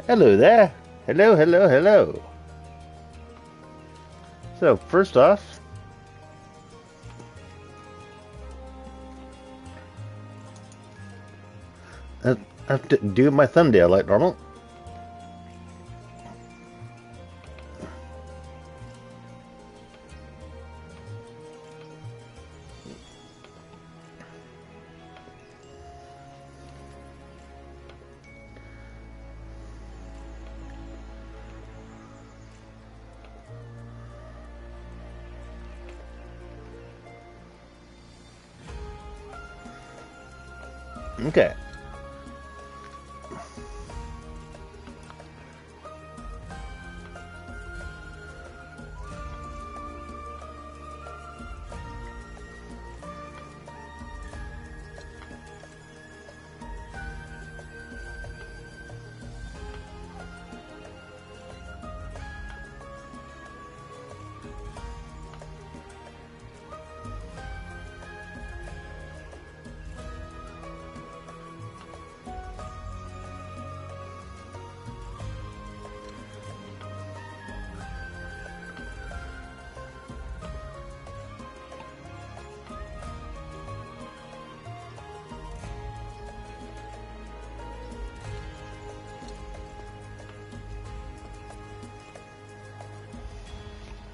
Hello there. Hello, hello, hello. So, first off, I have to do my thumbnail like normal. Okay.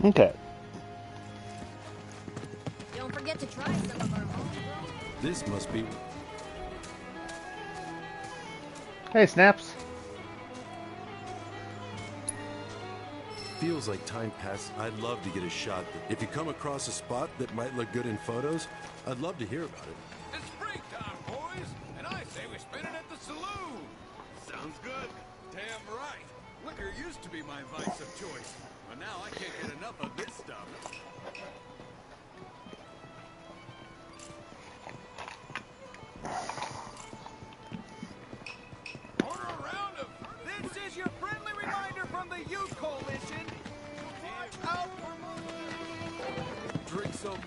Okay. Don't forget to try some of our homegrown. This must be... Hey, Snaps. Feels like time passed. I'd love to get a shot. If you come across a spot that might look good in photos, I'd love to hear about it. It's springtime, boys, and I say we spin it at the saloon. Sounds good. Damn right. Liquor used to be my vice of choice, but now I can't get enough of this stuff. Order a round of... This is your friendly reminder from the Youth Coalition. Watch out for... Drink so much.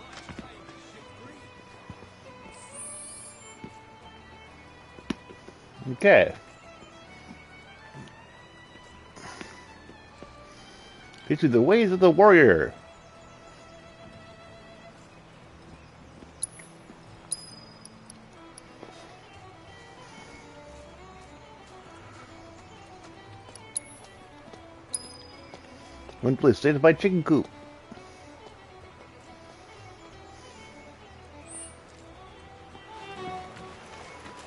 Okay. These are the ways of the warrior. One place stayed by chicken coop.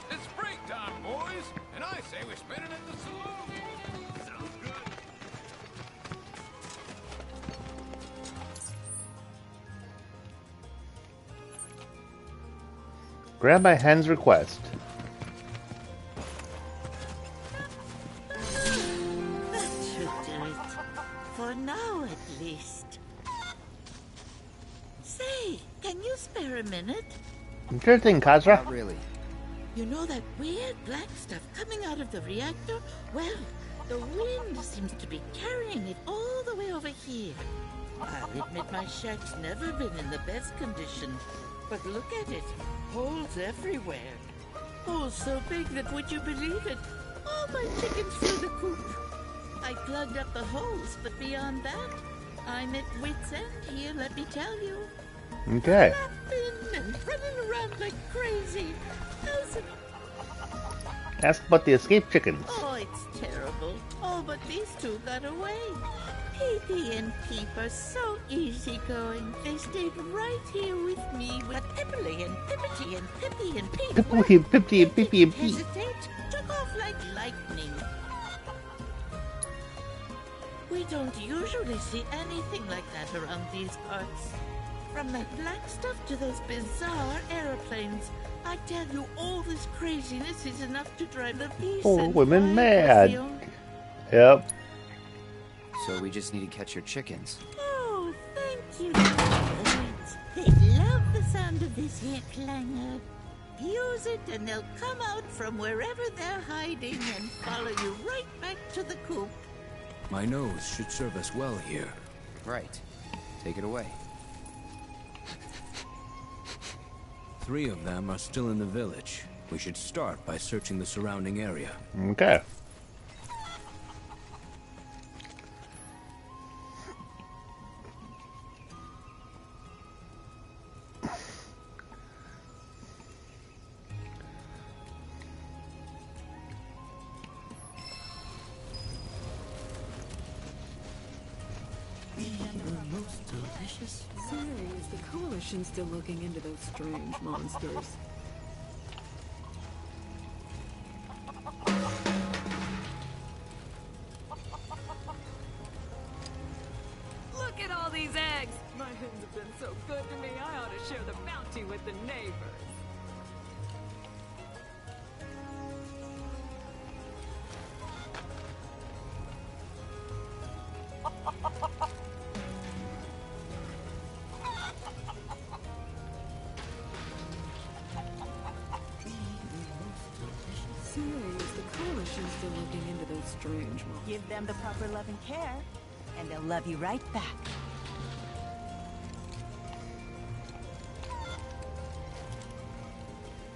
It's springtime, boys, and I say we spin it at the saloon. Sounds good. Grab my hand's request. That should do it. For now, at least. Say, can you spare a minute? Sure thing, Kazra. Not really. You know that weird black stuff coming out of the reactor? Well, the wind seems to be carrying it all the way over here. I'll admit my shack's never been in the best condition. But look at it. Holes everywhere. Holes so big that, would you believe it, all my chickens fill the coop. I plugged up the holes, but beyond that, I'm at wit's end here, let me tell you. Okay. Laughing and running around like crazy. How's it? Ask about the escaped chickens. Oh, it's terrible. Oh, but these two got away. Pee-Pee and Peep are so easygoing. They stayed right here with me with Pippily and Pippity and Pippy and Peep. Pippity and Pippity and Pippy and Peep. Hesitate, took off like lightning. We don't usually see anything like that around these parts. From that black stuff to those bizarre aeroplanes, I tell you, all this craziness is enough to drive the beast. Poor women mad. Yep. So we just need to catch your chickens. Oh, thank you. They love the sound of this here clangor. Use it and they'll come out from wherever they're hiding and follow you right back to the coop. My nose should serve us well here. Right. Take it away. 3 of them are still in the village. We should start by searching the surrounding area. Okay. the Coalition still looking into those strange monsters? Look at all these eggs! My hens have been so good to me, I ought to share the bounty with the neighbors. Serious, the Coalition still looking into those strange monsters. Give them the proper love and care, and they'll love you right back.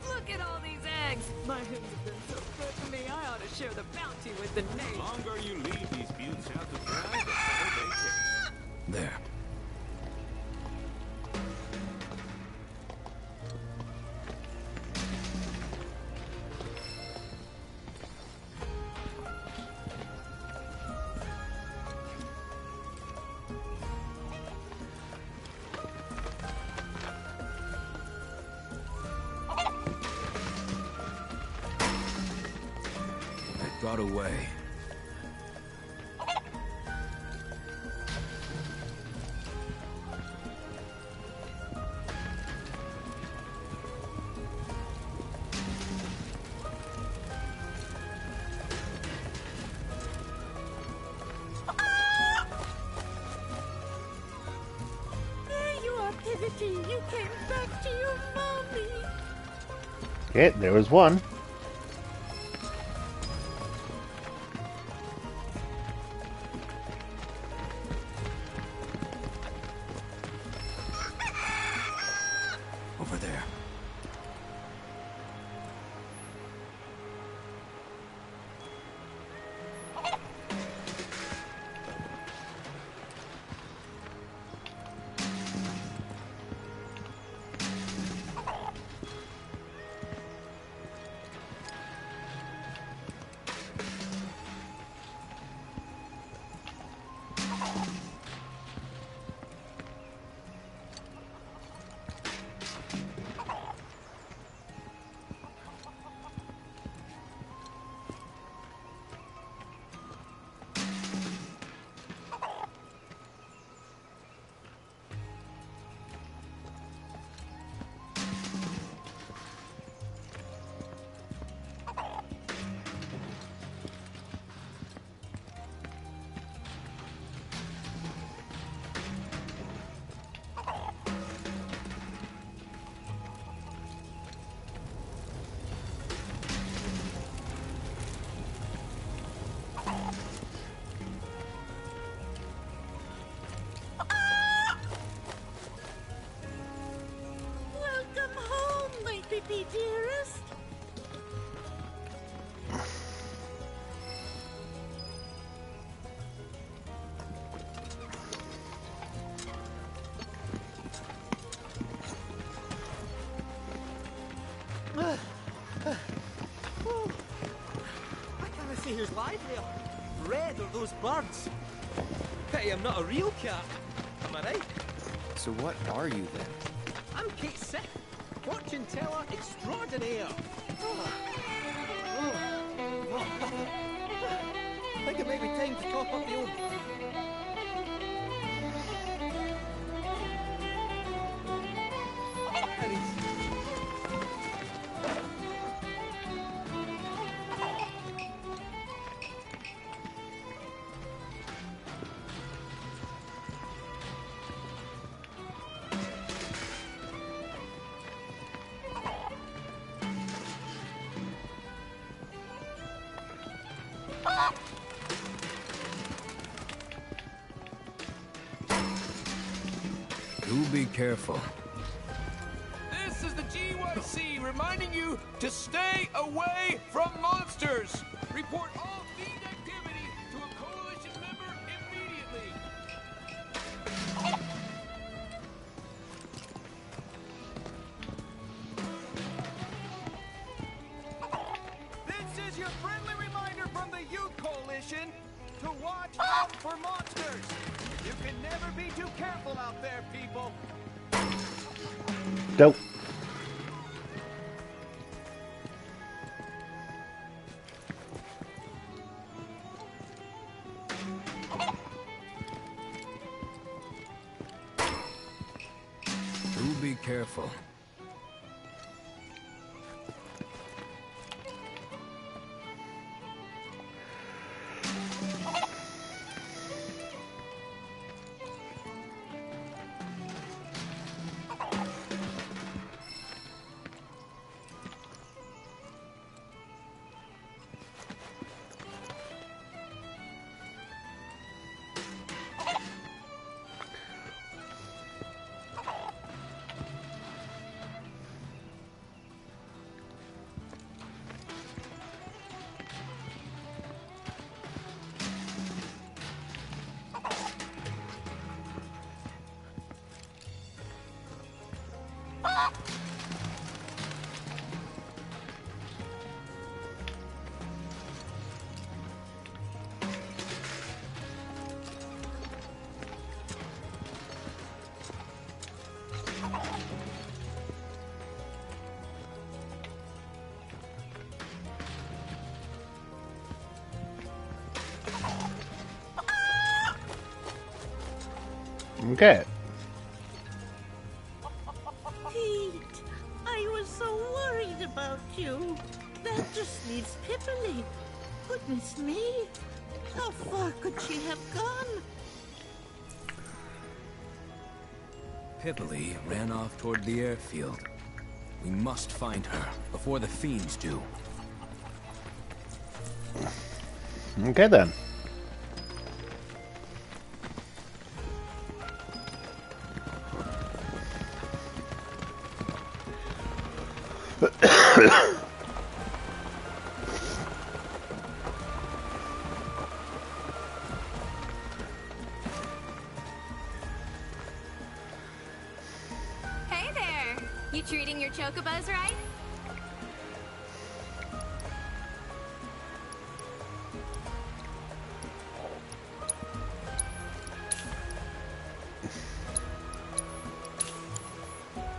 Look at all these eggs! My hens have been so good to me, I ought to share the bounty with the The neighbors. longer you leave these buttes out to dry, the better they taste. There. It got away. There you are, Pivotty. You came back to your mommy. Okay, there was one. Over there. Welcome home, my Pippi dearest. I can't see who's live here. Red or those birds? Pity I'm not a real cat. Am I right? So what are you then? I'm Kate Sick, fortune teller extraordinaire. I think it may be time to top up the old. Do be careful. This is the GYC reminding you to stay away from monsters. Report all fiend activity to a coalition member immediately. This is your friendly reminder from the Youth Coalition to watch out for monsters. You can never be too careful out there, people. Dope. Do be careful. Okay. Pete, I was so worried about you. That just leaves Pipperly. Goodness me. How far could she have gone? Pipperly ran off toward the airfield. We must find her before the fiends do. Okay then. Hey there! You treating your chocobos right?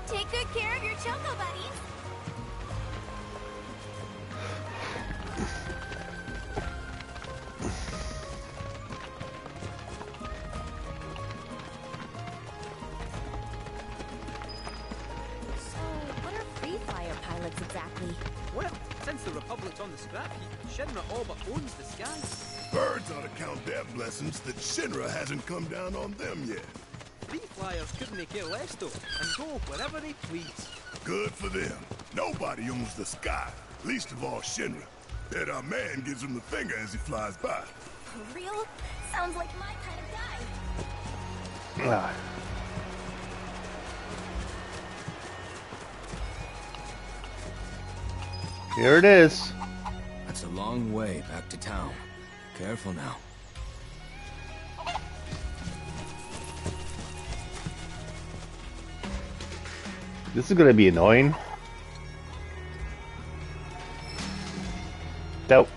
Take good care of your choco buddies. So, what are free flyer pilots exactly? Well, since the Republic's on the scrap heap, Shinra all but owns the skies. Birds ought to count their blessings that Shinra hasn't come down on them yet. Free flyers couldn't they care less though, and go wherever they please. Good for them. Nobody owns the sky, least of all Shinra. Bet our man gives him the finger as he flies by. For real? Sounds like my kind of guy. Ah. Here it is. That's a long way back to town. Careful now. This is gonna be annoying. Dope.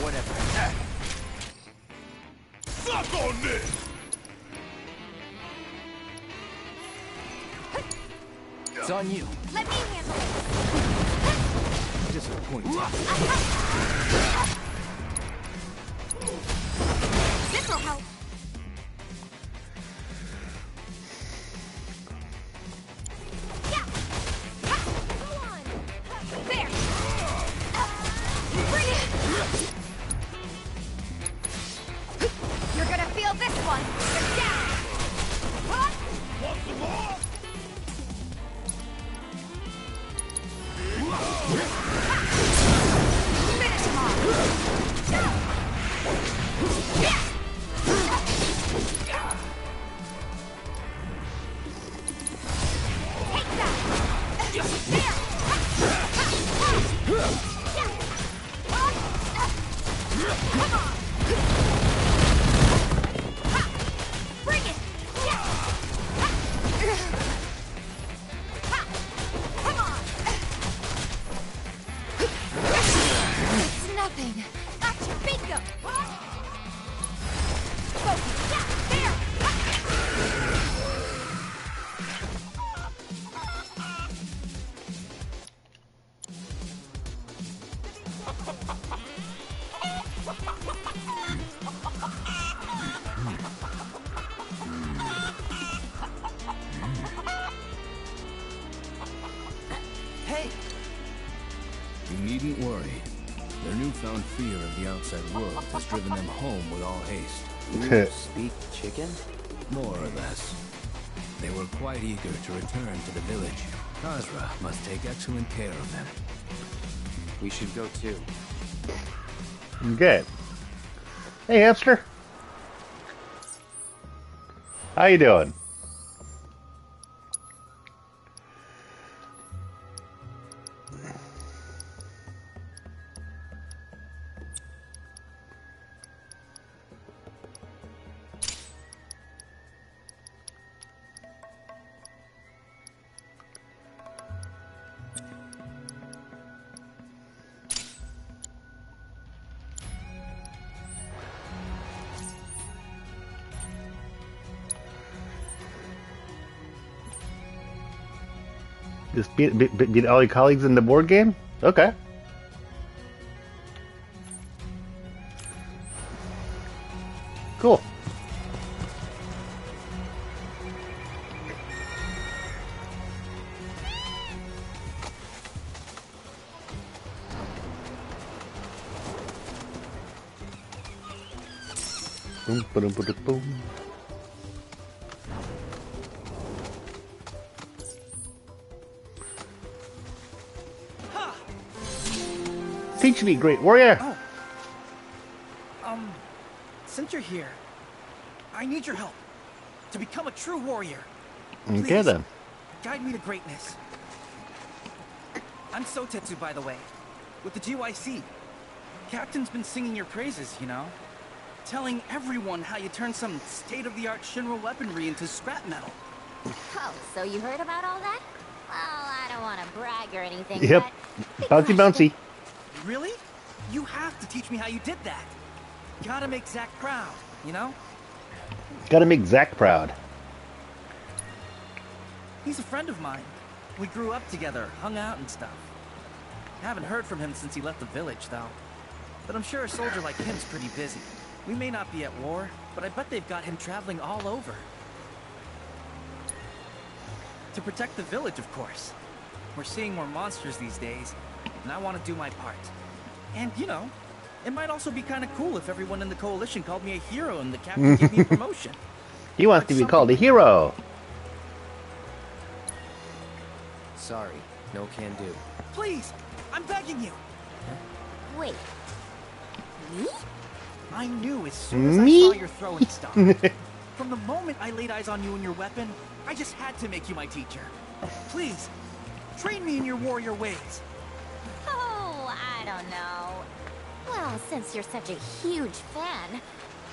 Whatever. Suck on this! It's on you. Let me handle it. Disappointing. This'll help. Yeah. Go on. There. Bring it. You're gonna feel this one. You're down. Want some more? Bring it! Come on! It's nothing. Gotcha, bingo! Focus, yeah, there! Hey! You needn't worry. Their newfound fear of the outside world has driven them home with all haste. You speak chicken? More or less. They were quite eager to return to the village. Khazra must take excellent care of them. We should go too. Okay. Hey, hamster. How you doing? Just beat all your colleagues in the board game? Okay. Cool. Boom, boom, boom, boom. Teach me, great warrior. Oh. Since you're here, I need your help to become a true warrior. Okay, Please, then. guide me to greatness. I'm Sotetsu, by the way, with the GYC. Captain's been singing your praises, you know? Telling everyone how you turn some state-of-the-art Shinra weaponry into scrap metal. Oh, so you heard about all that? Well, I don't want to brag or anything, Yep. but... Bouncy, bouncy. Really? You have to teach me how you did that. Gotta make Zack proud, you know? Gotta make Zack proud. He's a friend of mine. We grew up together, hung out and stuff. Haven't heard from him since he left the village, though. But I'm sure a soldier like him's pretty busy. We may not be at war, but I bet they've got him traveling all over. To protect the village, of course. We're seeing more monsters these days, and I want to do my part. And, you know, it might also be kind of cool if everyone in the coalition called me a hero and the captain gave me a promotion. He wants to be called a hero. Sorry, no can do. Please, I'm begging you. Wait. Me? I knew as soon as I saw your throwing stuff. From the moment I laid eyes on you and your weapon, I just had to make you my teacher. Please, train me in your warrior ways. Oh, I don't know. Well, since you're such a huge fan,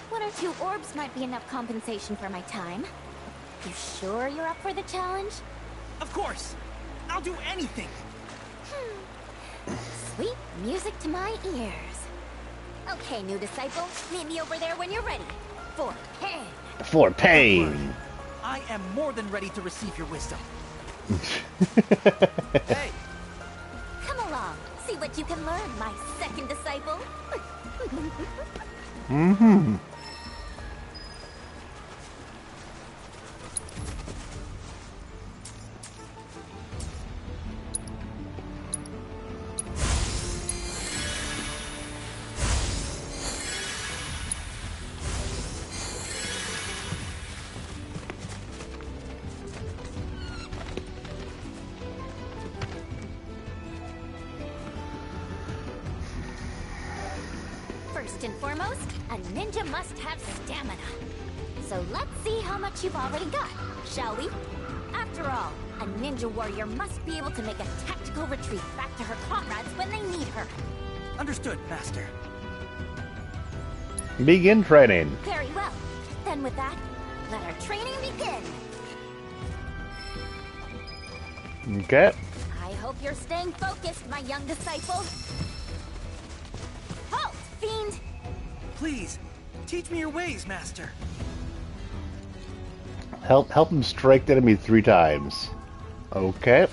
1 or 2 orbs might be enough compensation for my time. You sure you're up for the challenge? Of course. I'll do anything. Sweet music to my ears. Okay, new disciple, meet me over there when you're ready. For pain. For pain. I am more than ready to receive your wisdom. Hey! Come along, see what you can learn, my second disciple. Mm-hmm. First and foremost, a ninja must have stamina. So let's see how much you've already got, shall we? After all, a ninja warrior must be able to make a tactical retreat back to her comrades when they need her. Understood, Master. Begin training. Very well. Then with that, let our training begin. Okay. I hope you're staying focused, my young disciple. Halt, fiend! Please, teach me your ways, Master. Help him strike the enemy 3 times. Okay.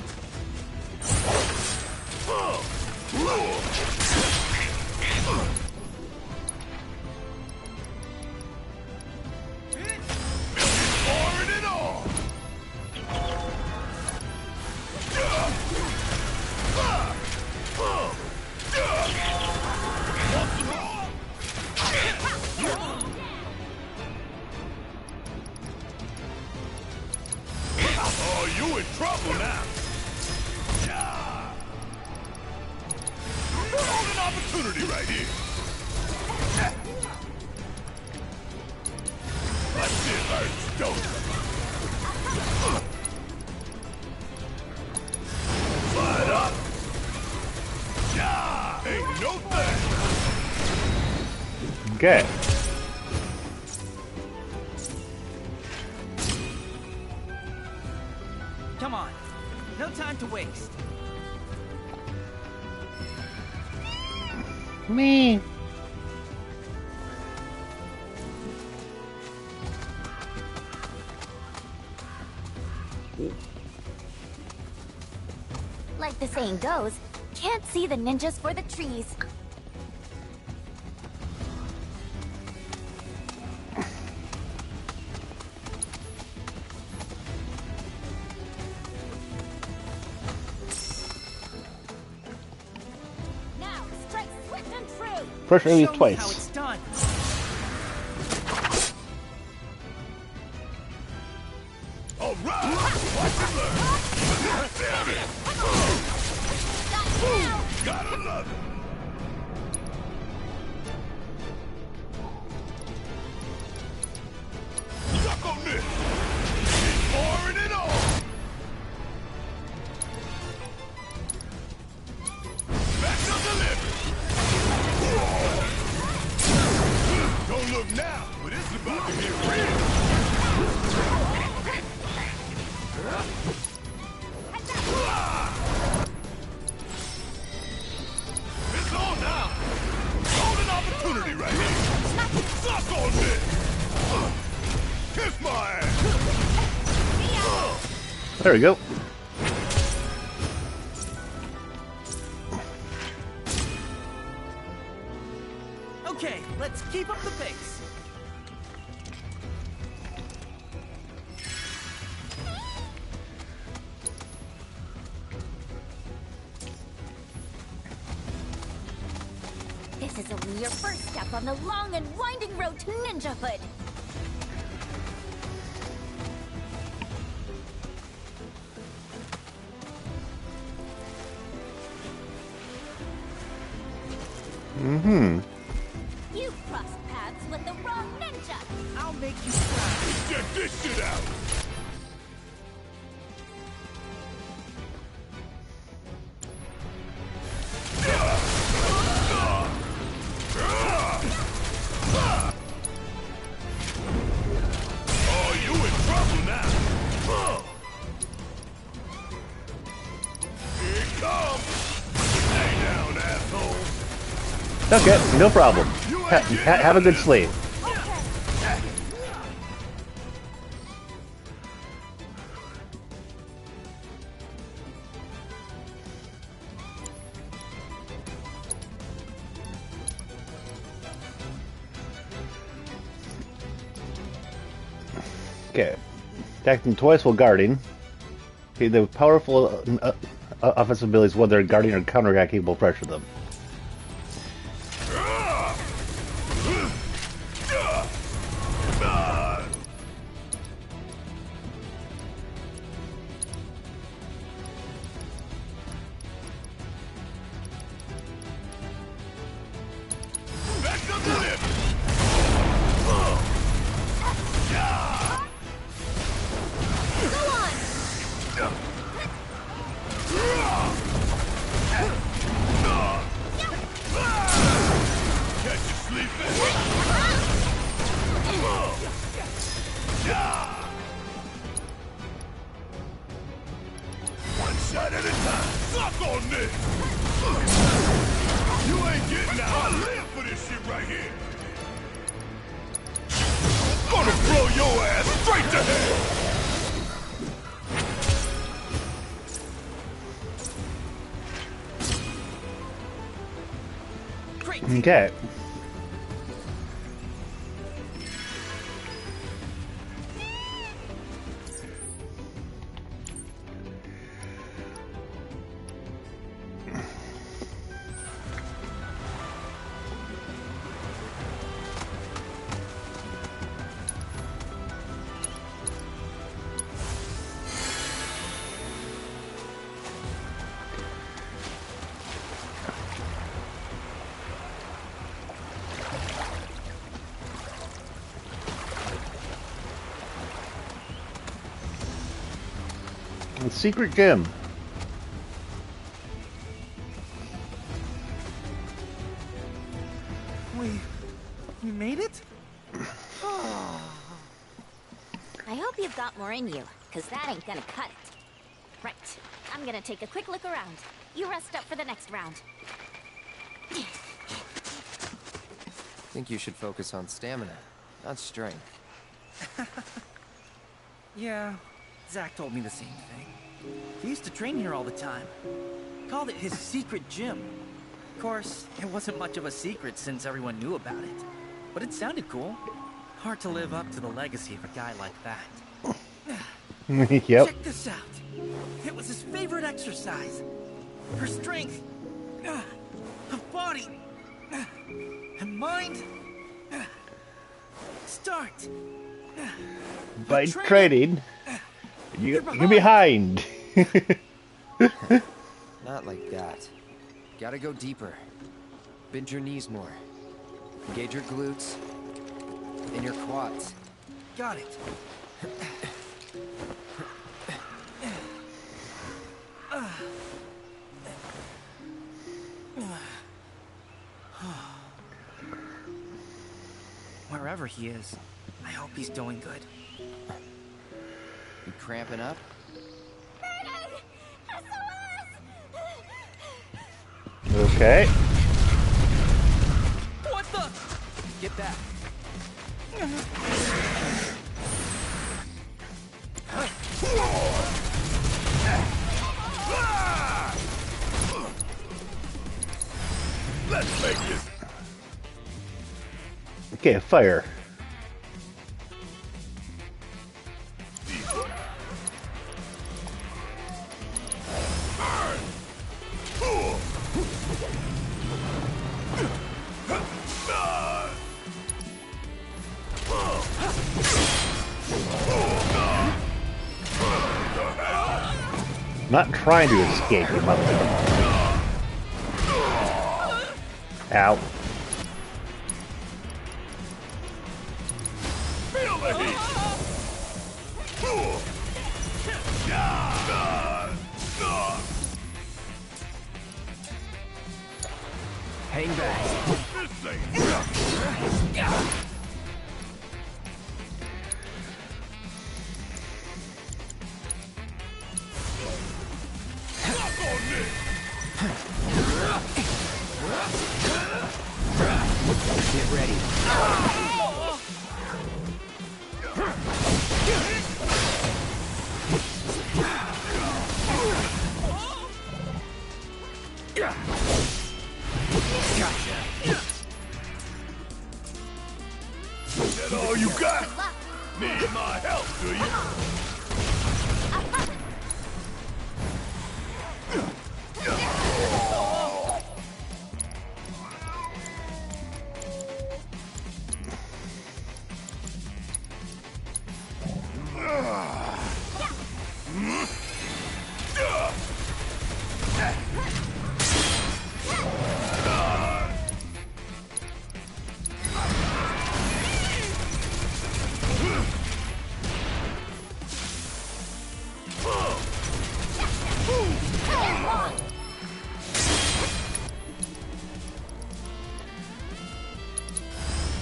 Oh, you in trouble now. Golden opportunity right here. That shit hurts, don't it? Slide up. Yeah, ain't no thing. Okay. Come on. No time to waste. Me. Like the saying goes, can't see the ninjas for the trees. Now, strike swift and true. Pressure enemies Show me twice. how it's done. All right. Watch and learn. Damn it. Gotta love it. Suck on this. It's pouring it on. Back to delivery. Don't look now, but it's about to get real. It's on now. Golden opportunity right here. Suck on this. Kiss my ass. There we go. Okay, let's keep up the pace. This is only your first step on the long and winding road to ninjahood. Mm-hmm. You crossed paths with the wrong ninja. I'll make you proud. Check this shit out. Oh, you in trouble now. Here it comes. Stay down, asshole. Okay, no problem. Have a good sleep. Okay. Attacking twice while guarding. Okay, the powerful offensive abilities, whether guarding or counterattack, will pressure them. here. Gonna throw your ass straight to hell. Okay. The secret gem. We made it? I hope you've got more in you, because that ain't gonna cut it. Right, I'm gonna take a quick look around. You rest up for the next round. Think you should focus on stamina, not strength. Yeah, Zach told me the same thing. He used to train here all the time. Called it his secret gym. Of course, it wasn't much of a secret since everyone knew about it. But it sounded cool. Hard to live up to the legacy of a guy like that. Yep. Check this out. It was his favorite exercise. For strength, of body, and mind. Start. By training, you're behind. Not like that. Gotta go deeper. Bend your knees more. Engage your glutes and your quads. Got it. Wherever he is, I hope he's doing good. You cramping up? Okay. What the? Get back. Let's make this. Okay, fire. Not trying to escape, you motherfucker. Ow. Feel the heat. Hang back. This ain't Get ready. Gotcha. Is that all you got? Need my help, do you?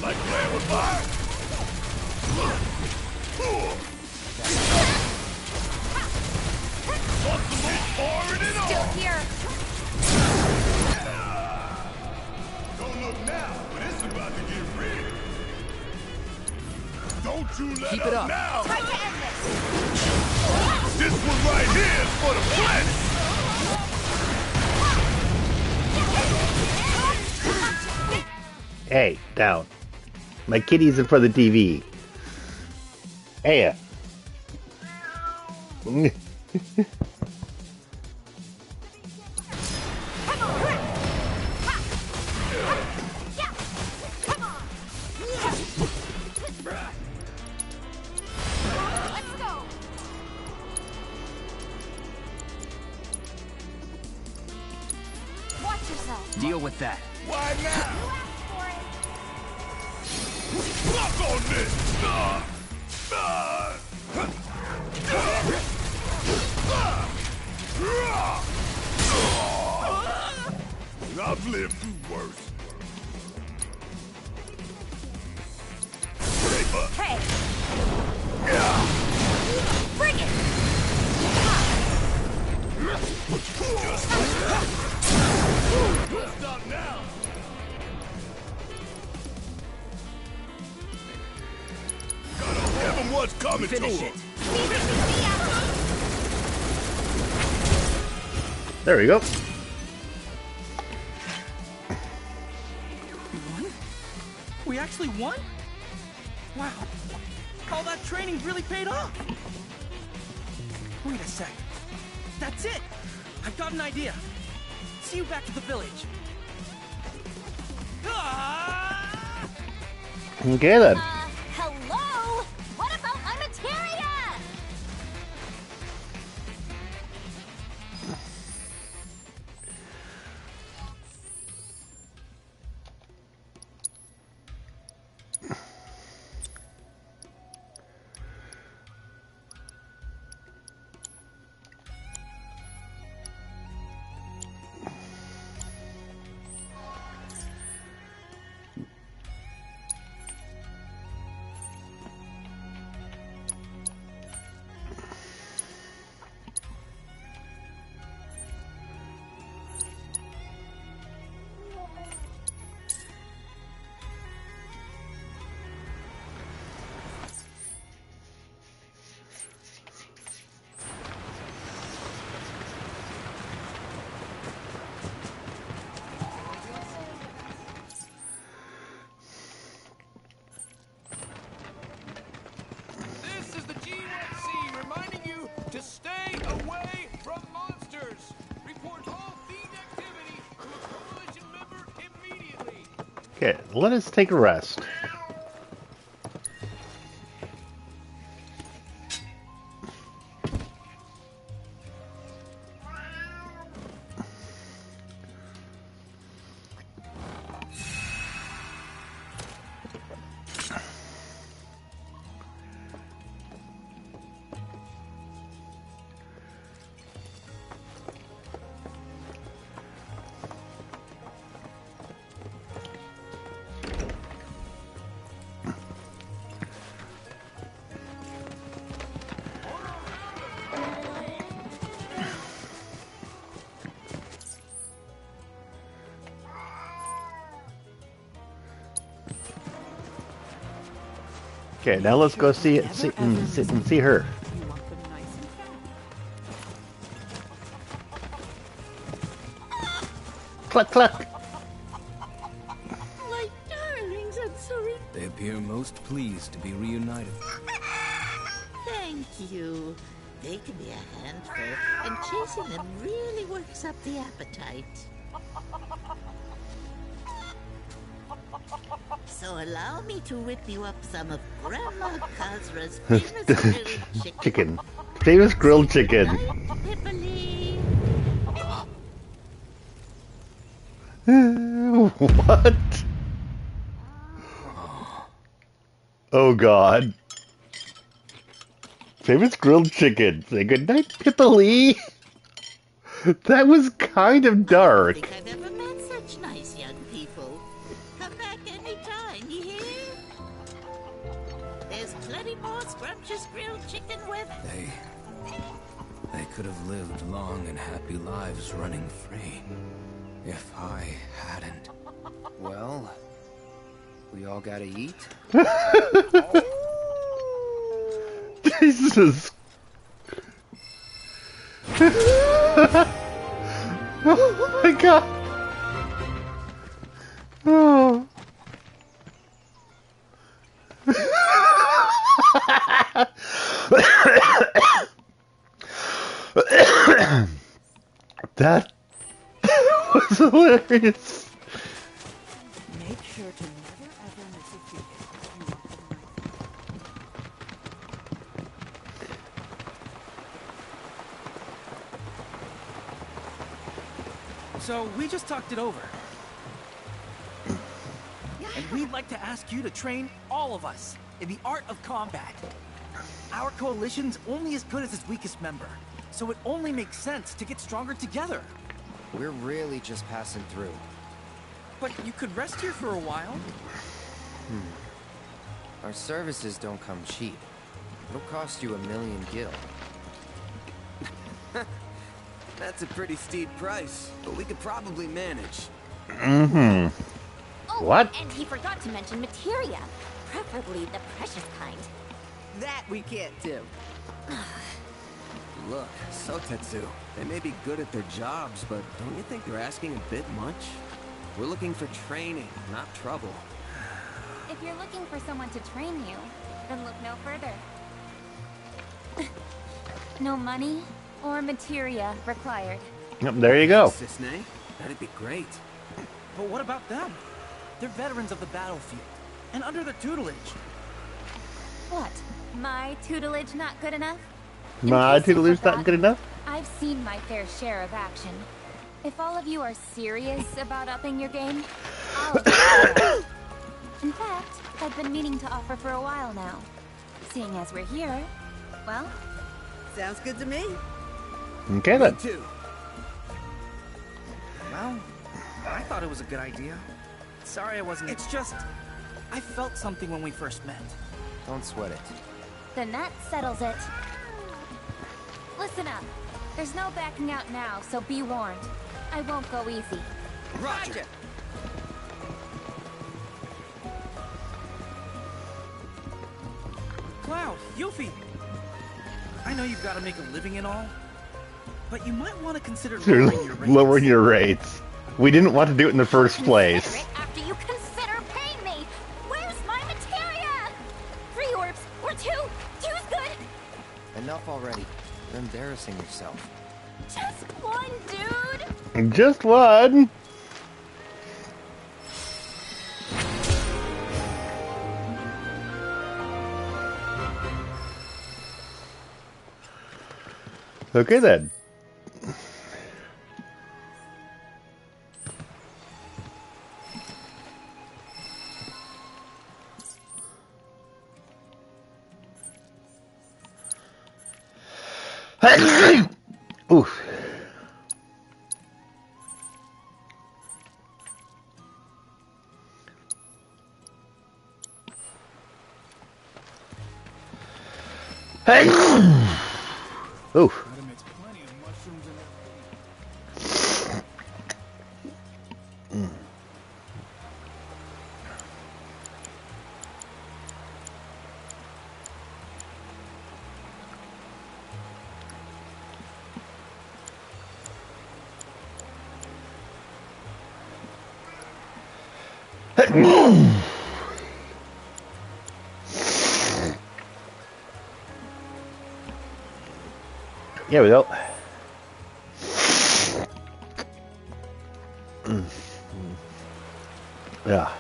Like playing with fire? Want some more pouring it on? Still here. Don't look now, but it's about to get Don't you let Keep it up. now! Time to end this. This one right here is for the planet! Hey, down. My kitty's in front of the TV. Hey. Deal with that. Why now? Fuck on this! I've lived through worse. Hey! Bring it! Stop now! Gotta give him what's coming to him! There we go. We won? We actually won? Wow. All that training really paid off. Wait a sec. That's it! I've got an idea. See you back at the village. Ah! Okay then. Hello? What about my materia? This is the VII reminding you to stay away from monsters. Report all themed activity to a coalition member immediately. Okay, let us take a rest. Okay, now let's go see it, sit and see her. Cluck cluck. My darlings, I'm sorry. They appear most pleased to be reunited. Thank you. They can be a handful, and chasing them really works up the appetite. So allow me to whip you up some of Grandma Kazra's famous grilled Chicken. Famous grilled chicken. What? Oh God. Famous grilled chicken. Say goodnight, Pipoli. That was kind of dark. I don't think I've ever met such nice young people. Come back anytime, you hear? There's plenty more scrumptious grilled chicken with... They could have lived long and happy lives running free. If I hadn't. Well, we all gotta eat. Jesus. Oh my god. Oh. That was hilarious. Make sure to never ever miss a ticket. You want them right. So we just talked it over. And we'd like to ask you to train all of us in the art of combat. Our coalition's only as good as its weakest member, so it only makes sense to get stronger together. We're really just passing through. But you could rest here for a while. Our services don't come cheap. It'll cost you 1,000,000 gil. That's a pretty steep price, but we could probably manage. Mm-hmm. Oh, What? And he forgot to mention materia, preferably the precious kind. That we can't do. Look, Sotetsu, they may be good at their jobs, but don't you think they're asking a bit much? We're looking for training, not trouble. If you're looking for someone to train you, then look no further. No money or materia required. Yep, there you go. Cisne, that'd be great. But what about them? They're veterans of the battlefield, and under their tutelage. What? My tutelage not good enough? My tutelage not good enough? I've seen my fair share of action. If all of you are serious about upping your game, I'll do it. In fact, I've been meaning to offer for a while now. Seeing as we're here, well... Sounds good to me. Okay then. Me too. Well, I thought it was a good idea. Sorry I wasn't... It's just... I felt something when we first met. Don't sweat it. Then that settles it. Listen up. There's no backing out now, so be warned. I won't go easy. Roger. Wow, Yuffie! I know you've got to make a living and all, but you might want to consider lowering your rates. Lowering your rates. We didn't want to do it in the first place. Consider it after you consider paying me. Where's my materia? 3 orbs or 2? 2's good. Enough already. You're embarrassing yourself. Just one, dude. Just one. Okay then. Oof. Hey. Oof. Here we go. Yeah.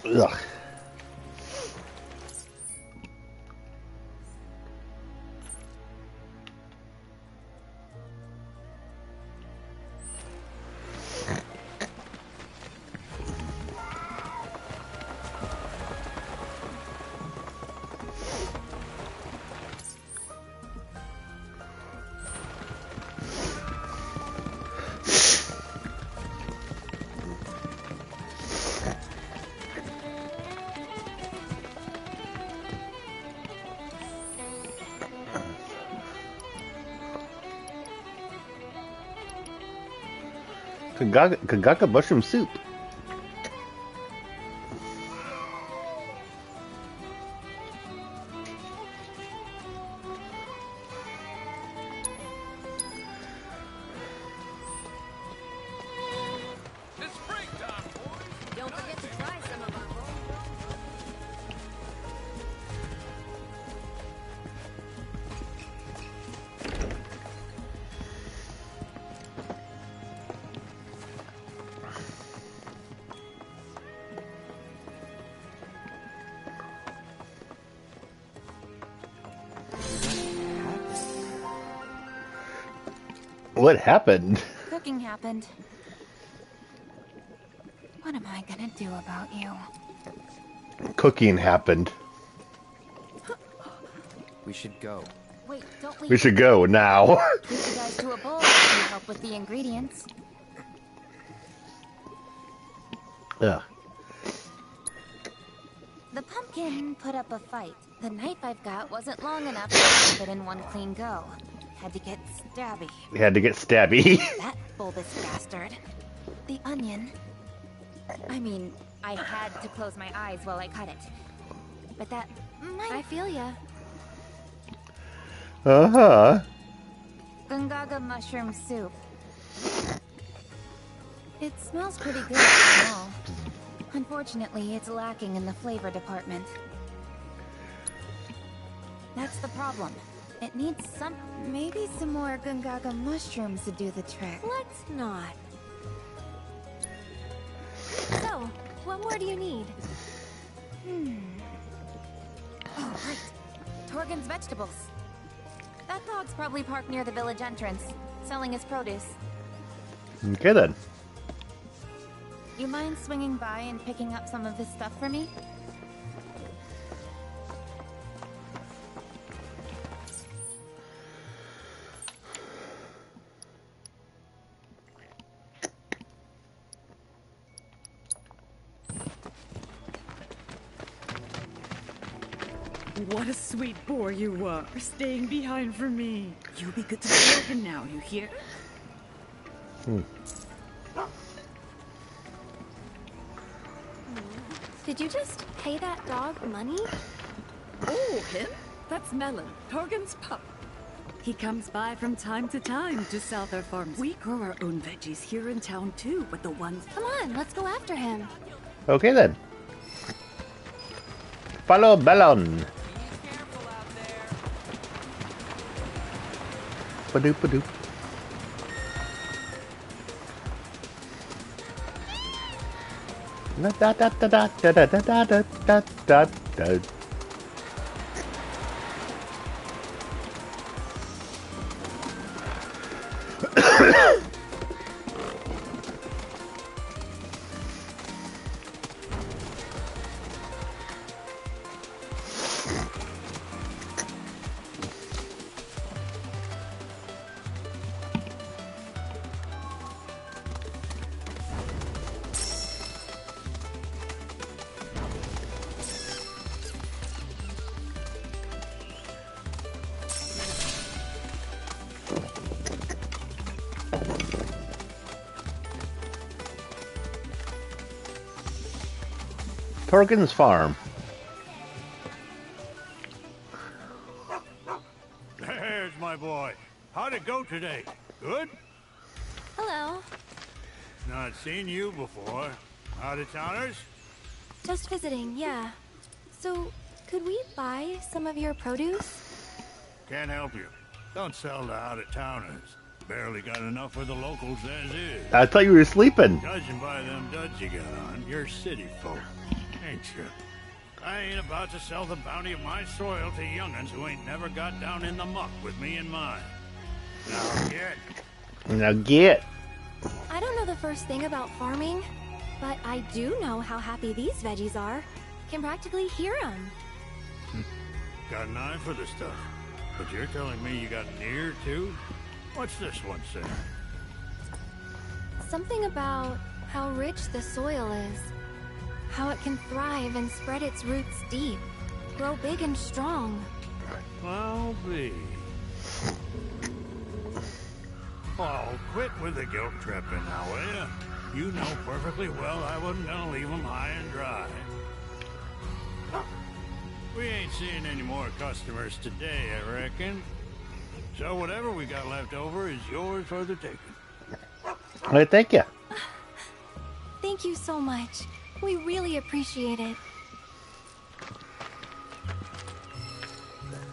Ugh. Gongaga mushroom soup. Don't forget to try some of our What happened? Cooking happened. What am I gonna do about you? Cooking happened. We should go. Wait, don't leave. We should go now. Treat you guys to a bowl if you help with the ingredients. Ugh. The pumpkin put up a fight. The knife I've got wasn't long enough to keep it in one clean go. Had to get stabby. We had to get stabby. That bulbous bastard. The onion. I mean, I had to close my eyes while I cut it. But that might... I feel ya. Uh-huh. Gongaga mushroom soup. It smells pretty good and all. Unfortunately, it's lacking in the flavor department. That's the problem. It needs maybe some more Gongaga mushrooms to do the trick. Let's not. So, what more do you need? Oh, right. Torgen's vegetables. That dog's probably parked near the village entrance, selling his produce. Okay then. You mind swinging by and picking up some of his stuff for me? What a sweet boy you were, staying behind for me. You be good to Torgen now, you hear? Did you just pay that dog money? Oh, him? That's Melon, Torgen's pup. He comes by from time to time to sell their farms. We grow our own veggies here in town too, but the ones... Come on, let's go after him. Okay then. Follow Bellon. Ba-doop, ba-doop. Da da da da da da da da da da da. Torgen's farm. There's my boy. How'd it go today? Good? Hello. Not seen you before. Out-of-towners? Just visiting, yeah. So, could we buy some of your produce? Can't help you. Don't sell to out-of-towners. Barely got enough for the locals as is. I thought you were sleeping. Judging by them duds you got on, you're city folk, ain't you? I ain't about to sell the bounty of my soil to young'uns who ain't never got down in the muck with me in mind. Now get. Now get. I don't know the first thing about farming, but I do know how happy these veggies are. Can practically hear them. Got an eye for the stuff. But you're telling me you got an ear, too? What's this one say? Something about how rich the soil is. How it can thrive and spread its roots deep. Grow big and strong. I'll be. Oh, quit with the guilt tripping now, will ya? You know perfectly well I wasn't gonna leave them high and dry. We ain't seeing any more customers today, I reckon. So whatever we got left over is yours for the taking. All right, thank you. Thank you so much. We really appreciate it.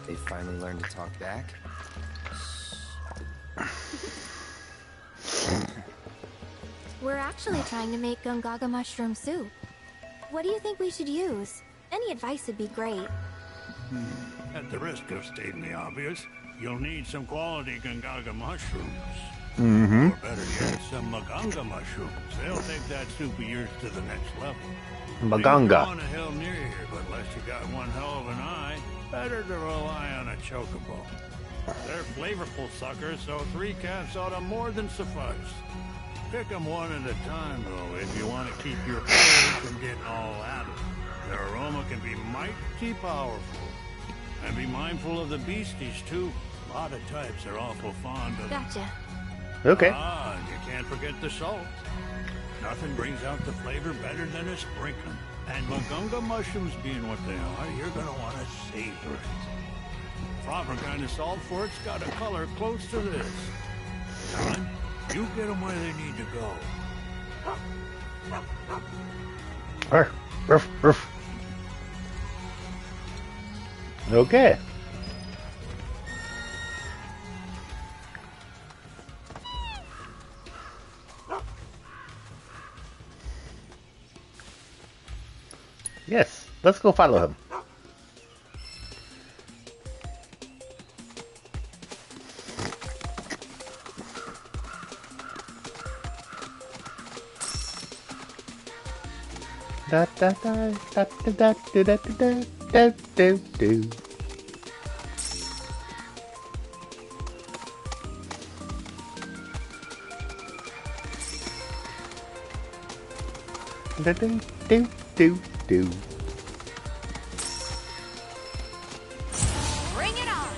They finally learned to talk back. We're actually trying to make Gongaga mushroom soup. What do you think we should use? Any advice would be great. At the risk of stating the obvious, you'll need some quality Gongaga mushrooms. Mm-hmm. Or better yet, some Maganga mushrooms. They'll take that soup of yours to the next level. Maganga. On a hill near here, but unless you got one hell of an eye, better to rely on a chocobo. They're flavorful suckers, so 3 cats ought to more than suffice. Pick them one at a time, though, if you want to keep your food from getting all added. Their aroma can be mighty powerful. And be mindful of the beasties, too. A lot of types are awful fond of... Gotcha. Okay. Ah, and you can't forget the salt. Nothing brings out the flavor better than a sprinkling. And Gongaga mushrooms being what they are, you're gonna want to savor it. Proper kind of salt for it's got a color close to this. Son, you get them where they need to go. Ruff, ruff, ruff. Okay. Yes, let's go follow him. Da da da da da da da da da da do. Da do do do do. Bring it on!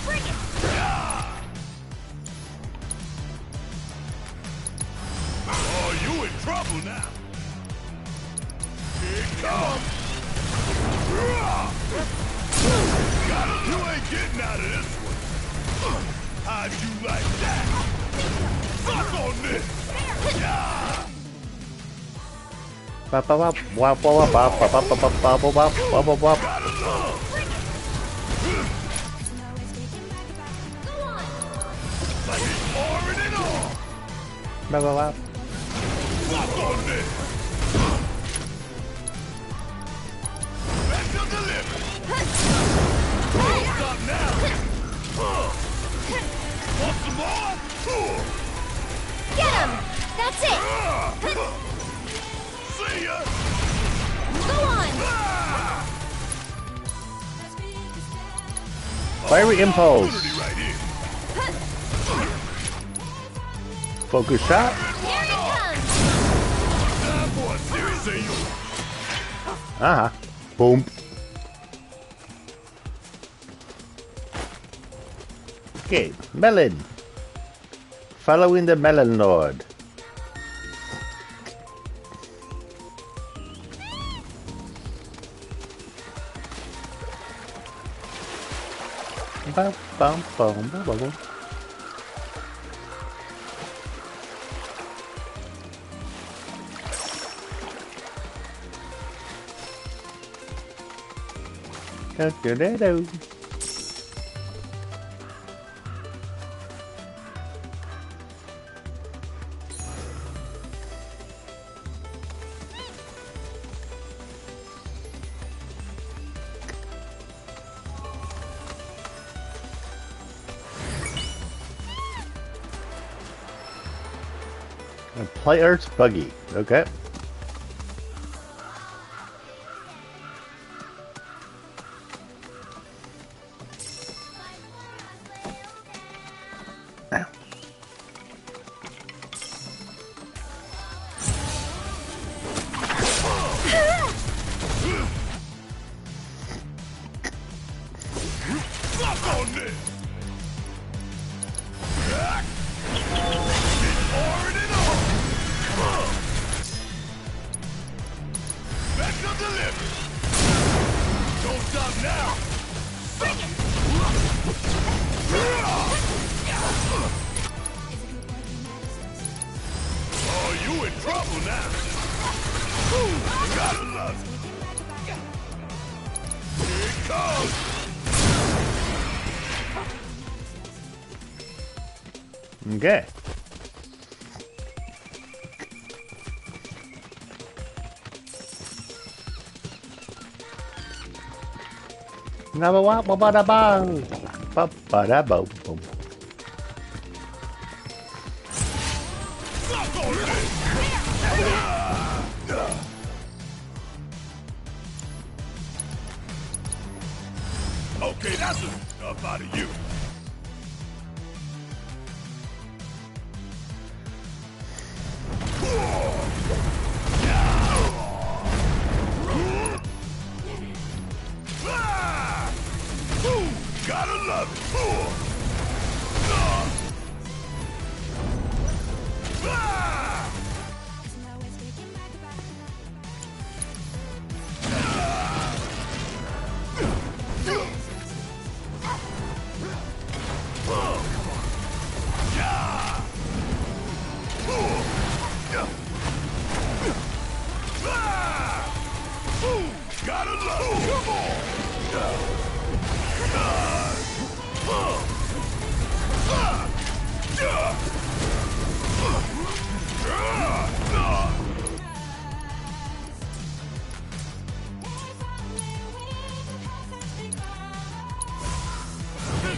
Bring it! Oh, you in trouble now. Here it comes. You ain't getting out of this one. How'd you like that? Fuck on this. Ba ba ba ba ba ba ba ba ba ba ba ba ba ba ba. Like it's pouring it on. Ba ba ba. Fuck on this. Special delivery. Won't stop now. Want some more? Get him! That's it! See ya. Go on! Fiery impulse. Right here. Focus shot. Here it comes! Time for a serious aim. Uh-huh. Boom. Okay, melon. Following the melon lord. Bum, bum, bum, bum, bum, bum. Do-do-do-do. A player's buggy. Okay. now! Oh, you in trouble now! You gotta love it! Here it comes! Okay. Number one, ba ba da bang, ba ba da boom boom. Okay, that's enough out of you. Gotta love it. Gotta love it. Come on.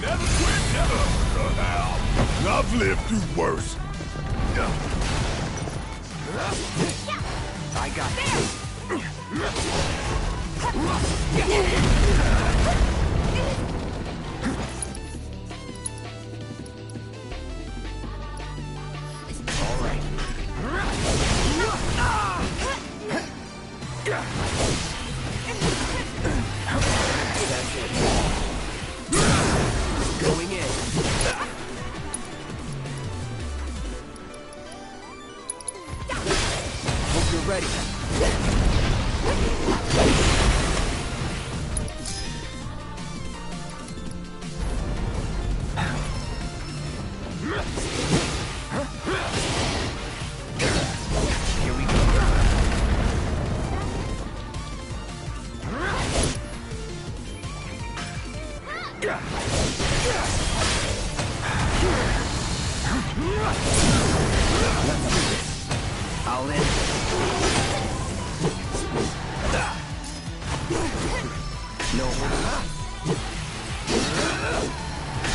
Never quit, never. I've lived through worse. I got this. All right. That's it. Going in. Hope you're ready. Here we go. Let's do this. I'll end. No holding up.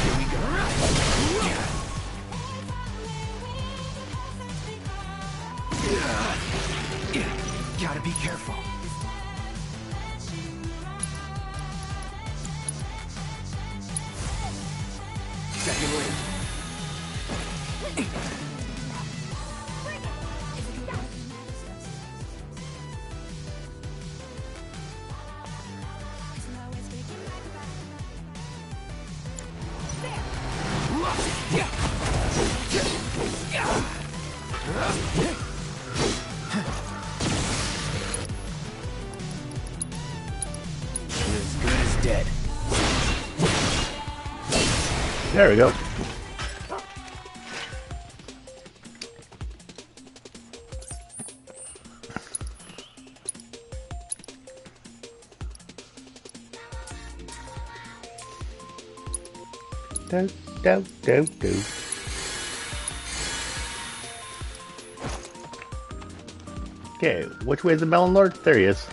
Here we go. Gotta be careful. Second win. You're as good as dead. There we go. Do. Okay, which way is the Melon Lord? There he is.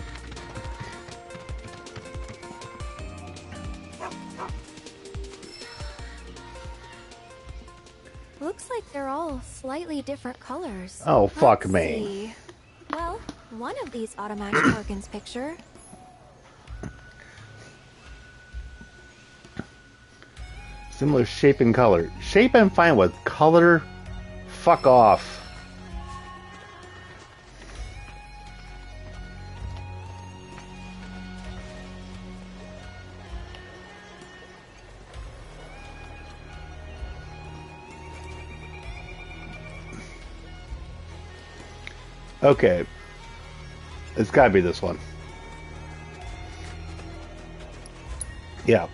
Looks like they're all slightly different colors. Oh, fuck Let's me. see. Well, one of these ought to match Morgan's picture. Similar shape and color. Shape I'm fine with. Color, fuck off. Okay. It's gotta be this one. Yeah,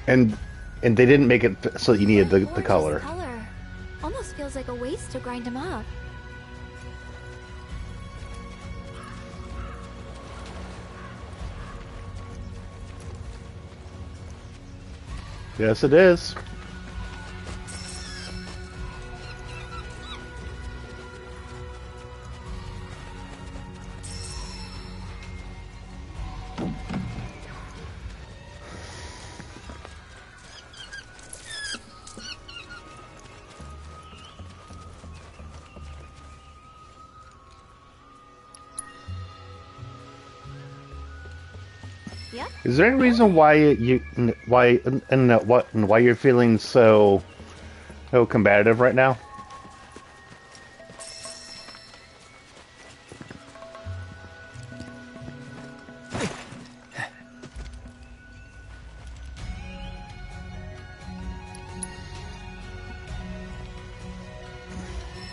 and they didn't make it so you needed the color. Color. Almost feels like a waste to grind them up. Yes, it is. Yep. Is there any reason why why you're feeling so combative right now?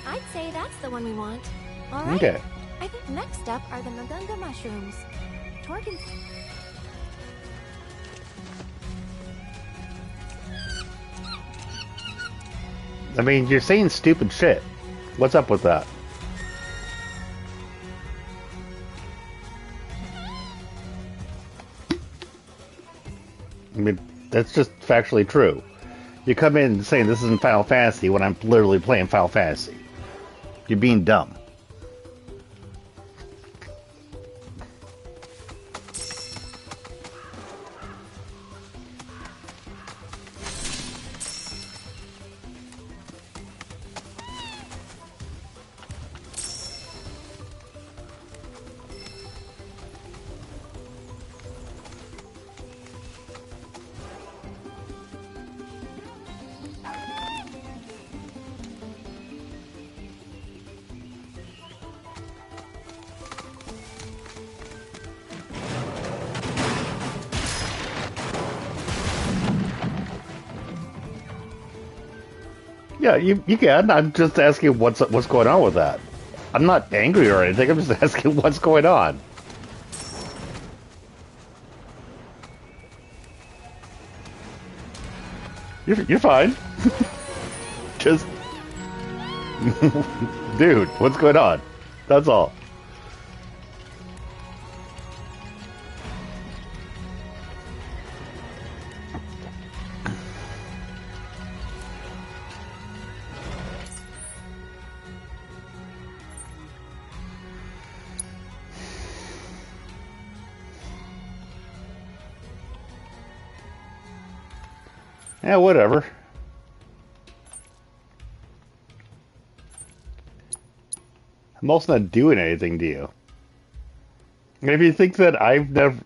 I'd say that's the one we want. All right. Okay. I think next up are the Gongaga mushrooms. Torgan. I mean, you're saying stupid shit. What's up with that? I mean, that's just factually true. You come in saying this isn't Final Fantasy when I'm literally playing Final Fantasy. You're being dumb. Yeah, you can. I'm just asking what's going on with that. I'm not angry or anything. I'm just asking what's going on. You're fine. Just dude, what's going on? That's all. Yeah, whatever. I'm also not doing anything to you. And if you think that I've never...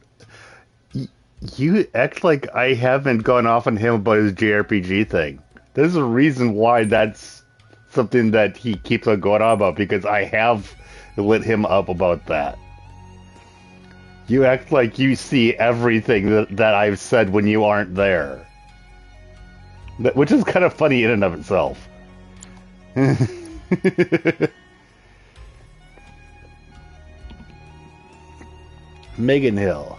You act like I haven't gone off on him about his JRPG thing. There's a reason why that's something that he keeps on going on about, because I have lit him up about that. You act like you see everything that I've said when you aren't there. Which is kind of funny in and of itself. Megan Hill.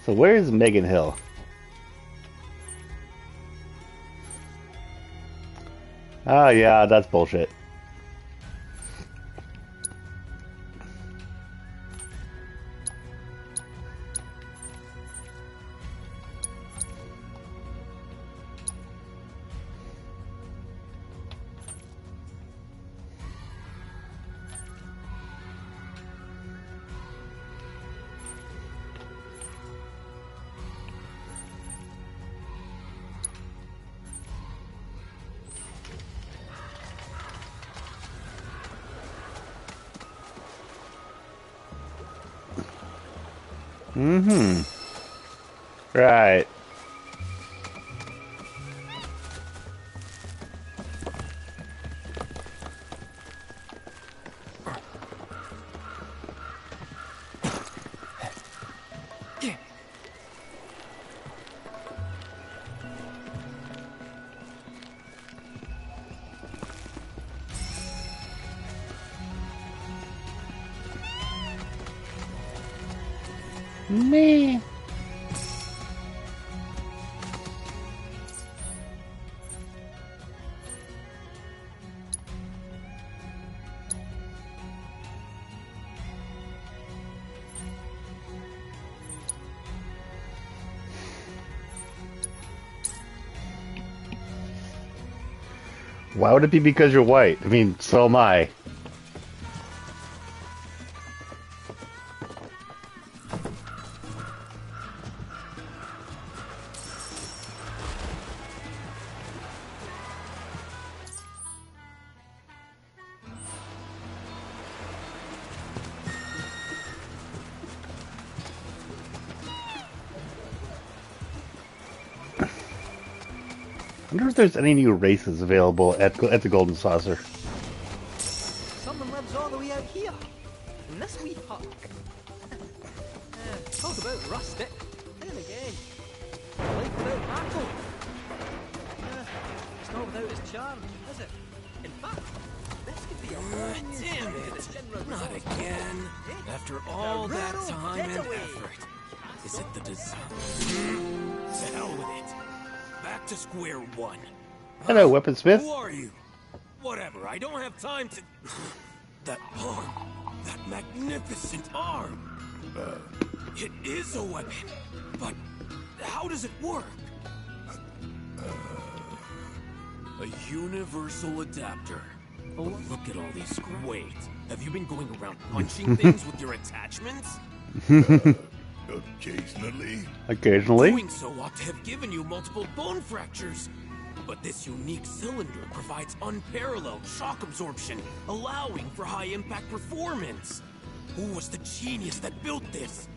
So where is Megan Hill? Oh yeah, that's bullshit. Mm-hmm. Right. Me. Why would it be because you're white? I mean, so am I. I wonder if there's any new races available at the Golden Saucer. Someone lives all the way out here, in this wee hut. Talk about rustic. Then again, life without battle. It's not without its charm, is it? In fact, this could be a Damn it! Not again. After all that time and effort. Is it the design? To hell with it. Back to square one. Hello, Weaponsmith. Who are you? Whatever, I don't have time to... That arm. That magnificent arm. It is a weapon. But how does it work? A universal adapter. Oh, look at all these... Wait, have you been going around punching things with your attachments? Occasionally. Occasionally. Doing so ought to have given you multiple bone fractures. But this unique cylinder provides unparalleled shock absorption, allowing for high-impact performance. Who was the genius that built this?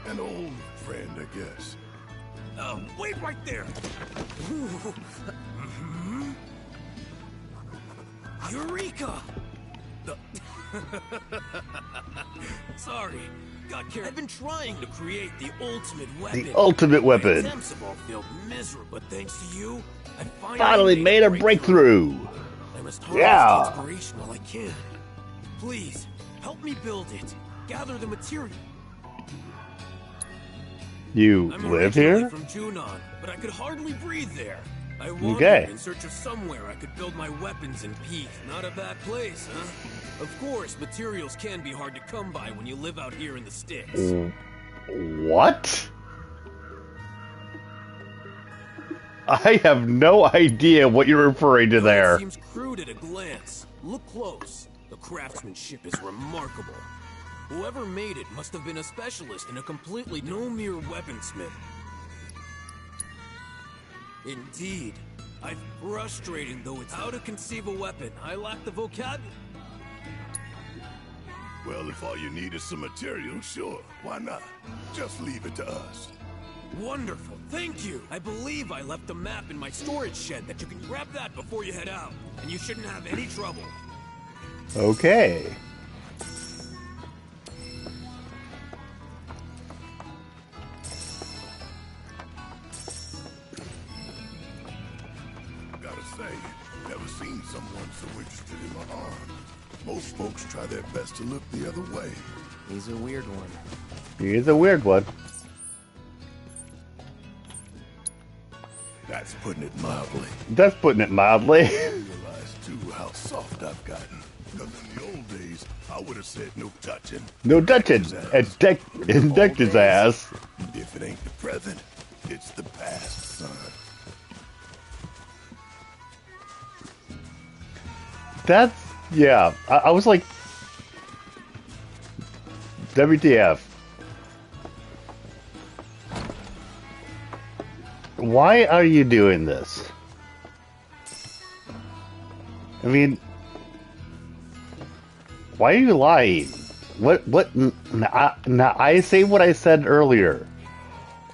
An old friend, I guess. Wait right there! Eureka! Sorry, got carried. I've been trying to create the ultimate weapon. The ultimate weapon. My attempts have all failed miserably, but thanks to you, I finally made a breakthrough. I must harness inspiration while I can. Please, help me build it. Gather the material. You I'm live originally here? From Junon, but I could hardly breathe there. I wandered in search of somewhere I could build my weapons in peace. Not a bad place, huh? Of course, materials can be hard to come by when you live out here in the sticks. What? I have no idea what you're referring to there. It seems crude at a glance. Look close. The craftsmanship is remarkable. Whoever made it must have been a specialist in a completely no mere weaponsmith. Indeed. Frustrating though it's how to conceive a weapon. I lack the vocabulary. Well, if all you need is some material, sure. Why not? Just leave it to us. Wonderful. Thank you. I believe I left a map in my storage shed that you can grab that before you head out. And you shouldn't have any trouble. Okay. Never seen someone so interested in my arm. Most folks try their best to look the other way. He's a weird one. He is a weird one. That's putting it mildly. That's putting it mildly. I realize, too, how soft I've gotten. Because in the old days, I would have said no touching. No touching. And decked his ass. If it ain't the present, it's the past, son. That's, yeah. I was like, WTF. Why are you doing this? I mean, why are you lying? What, now I say what I said earlier.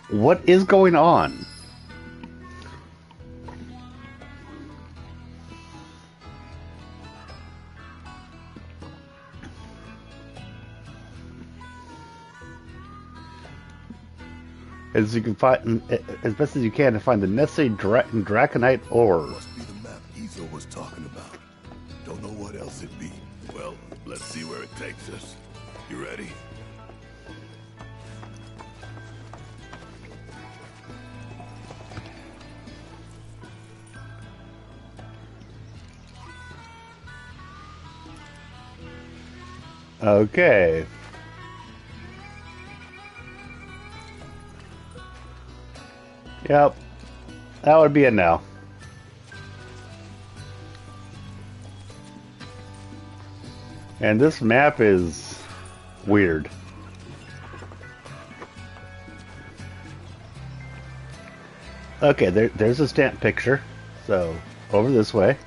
What is going on? As you can find, as best as you can, to find the necessary draconite ore. Must be the map Izo was talking about. Don't know what else it be. Well, let's see where it takes us. You ready? Okay. Yep. That would be it now. And this map is weird. Okay, there's a stamp picture. So, over this way.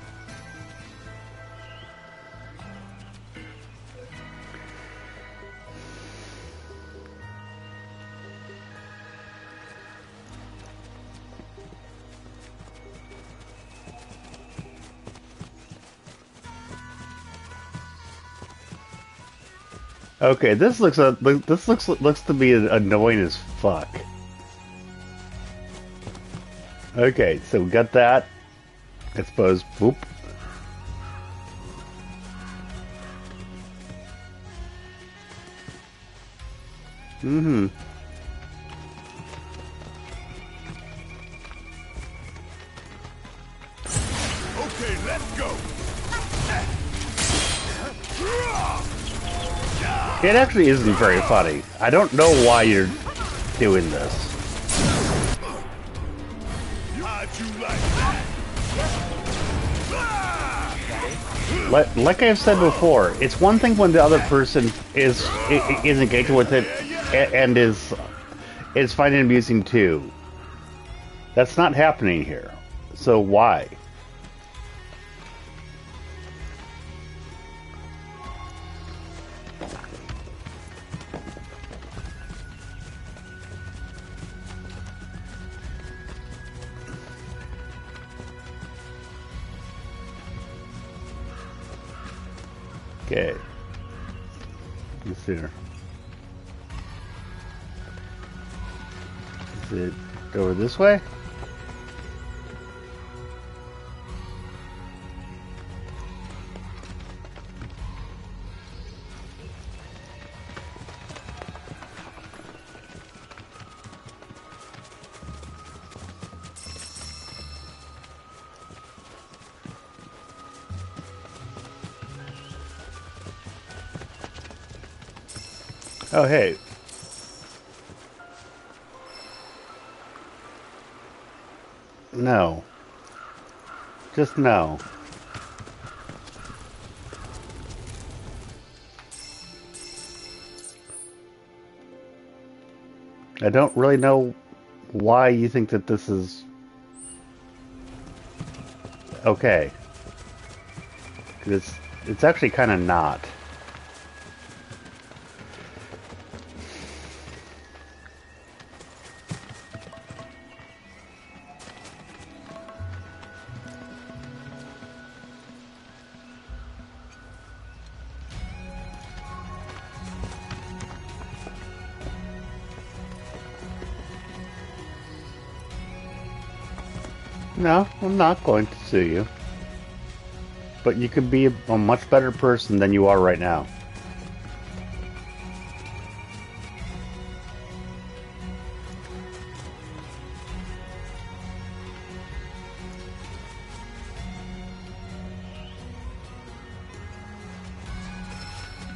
Okay, this looks to be annoying as fuck. Okay, so we got that. I suppose. Boop. Mm-hmm. Okay, let's go. It actually isn't very funny. I don't know why you're doing this. How'd you like that? Like I've said before, it's one thing when the other person is engaging with it and is finding it amusing too. That's not happening here. So why? Okay. Let's see here. Is it over this way? Oh, hey. No. Just no. I don't really know why you think that this is okay. 'Cause it's actually kind of not. No, I'm not going to sue you. But you could be a much better person than you are right now.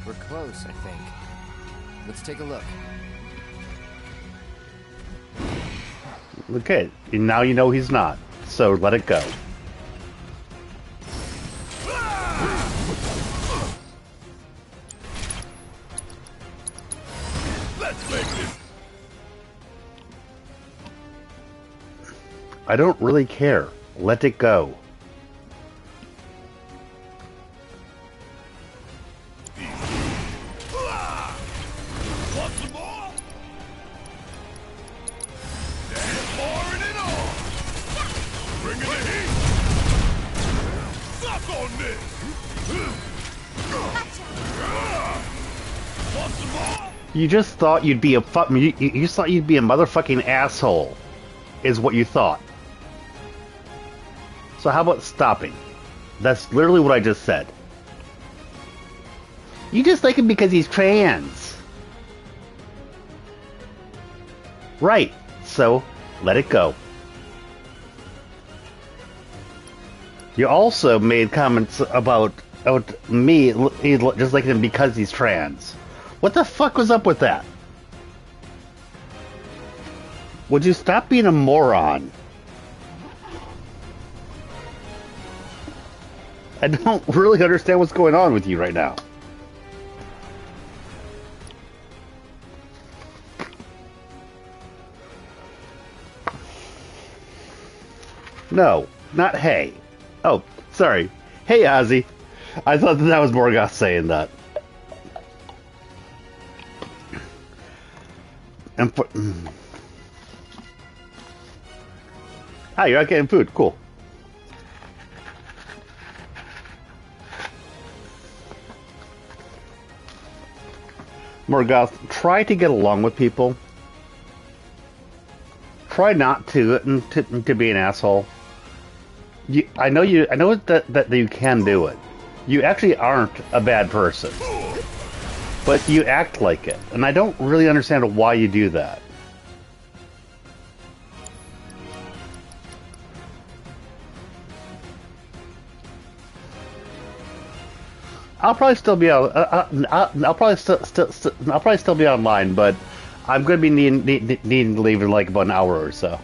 We're close, I think. Let's take a look. Okay, and now you know he's not. So let it go. Let's make this. I don't really care. Let it go. Want some more? That's pouring it on. Bring it the heat. Suck on this. Want some more? You just thought you'd be a you thought you'd be a motherfucking asshole, is what you thought. So how about stopping? That's literally what I just said. You just like him because he's trans. Right. So let it go. You also made comments about me just liking him because he's trans. What the fuck was up with that? Would you stop being a moron? I don't really understand what's going on with you right now. No, not hey. Oh, sorry. Hey, Ozzy. I thought that was Morgoth saying that. Ah, you're not getting food. Cool. Morgoth, try to get along with people. Try not to be an asshole. I know that you can do it. You actually aren't a bad person, but you act like it, and I don't really understand why you do that. I'll probably still be on. I'll probably still be online, but I'm going to be needing to leave in like about an hour or so.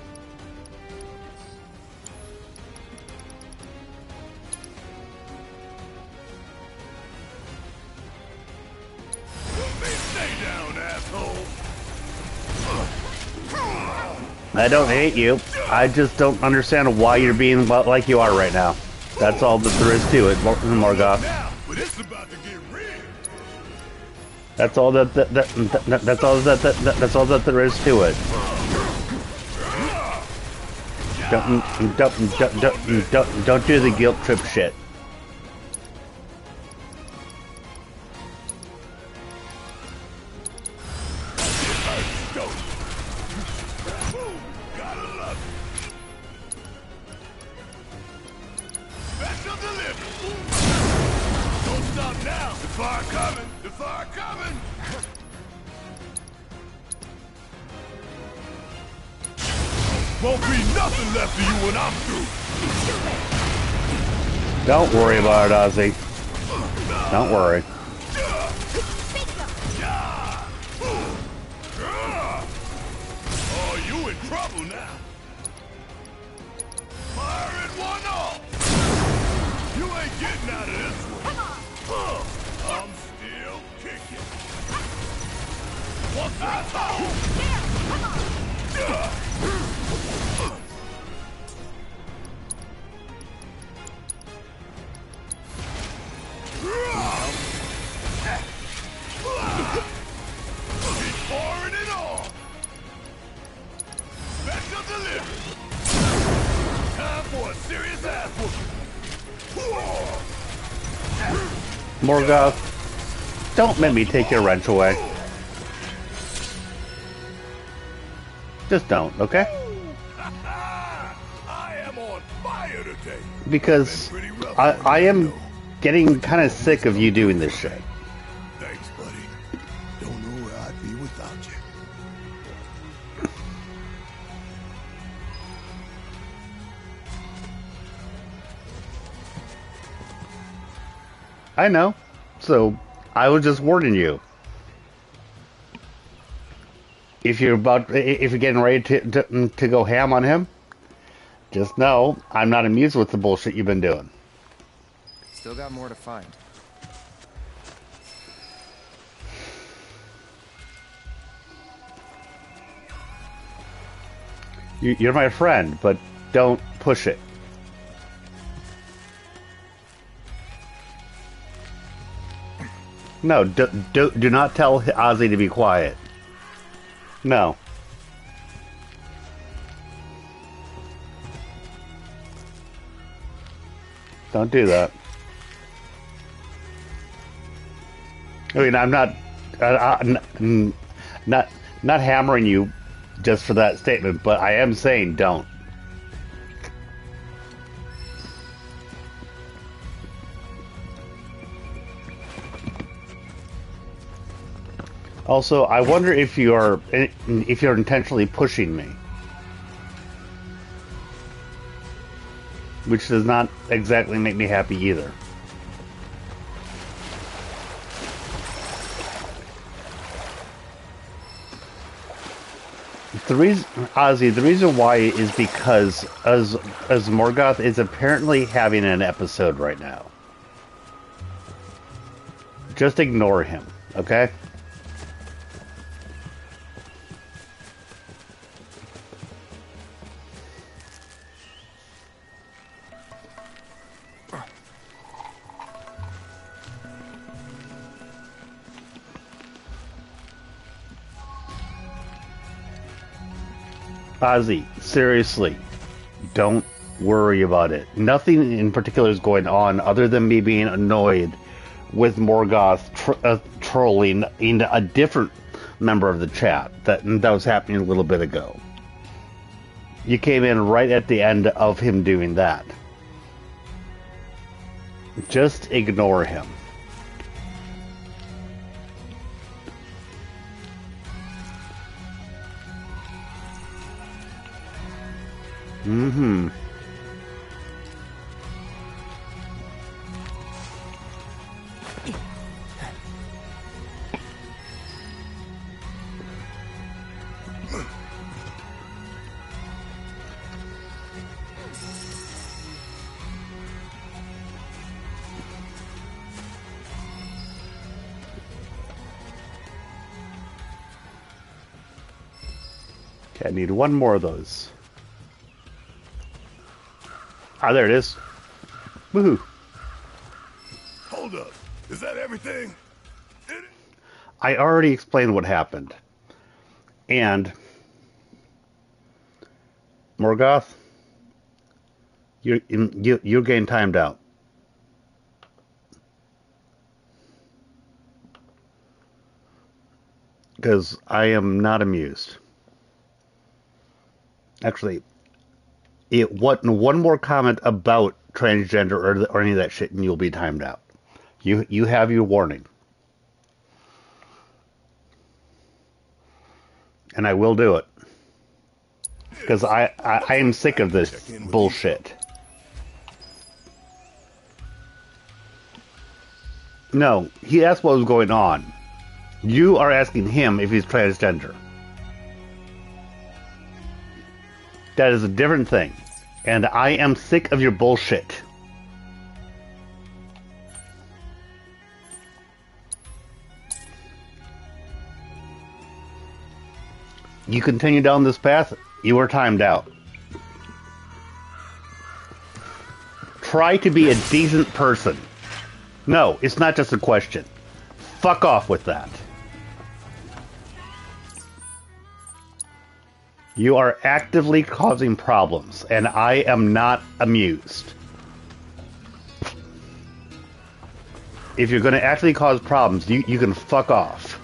I don't hate you. I just don't understand why you're being like you are right now. That's all that there is to it, Morgoth. That's all that's all that there is to it. Don't do the guilt trip shit. Won't be nothing left of you when I'm through. Don't worry about it, Ozzy. Don't worry. Oh, you in trouble now. Firing one off. You ain't getting out of this one. I'm still kicking. What's that? He's pouring it on. Special delivery. Time for a serious ass whooping. Morgoth, don't make me take your wrench away. Just don't, okay? I am on fire today. Because I am getting kind of sick of you doing this shit. Thanks, buddy. Don't know where I'd be without you. I know. So, I was just warning you. If you're getting ready to go ham on him, just know I'm not amused with the bullshit you've been doing. Still got more to find. You're my friend, but don't push it. No, do not tell Ozzy to be quiet. No. Don't do that. I mean, I'm not hammering you just for that statement, but I am saying don't. Also, I wonder if you're intentionally pushing me, which does not exactly make me happy either. The reason, Ozzy, the reason why is because as Morgoth is apparently having an episode right now. Just ignore him, okay? Ozzy, seriously, don't worry about it. Nothing in particular is going on other than me being annoyed with Morgoth trolling in a different member of the chat that was happening a little bit ago. You came in right at the end of him doing that. Just ignore him. Mm-hmm. Okay, I need one more of those. Ah, there it is. Woohoo. Hold up. Is that everything? I already explained what happened. And Morgoth, you're getting timed out. Because I am not amused. Actually, one more comment about transgender or any of that shit, and you'll be timed out. You have your warning, and I will do it because I am sick of this bullshit. No, he asked what was going on. You are asking him if he's transgender. That is a different thing. And I am sick of your bullshit. You continue down this path, you are timed out. Try to be a decent person. No, it's not just a question. Fuck off with that. You are actively causing problems, and I am not amused. If you're going to actually cause problems, you can fuck off.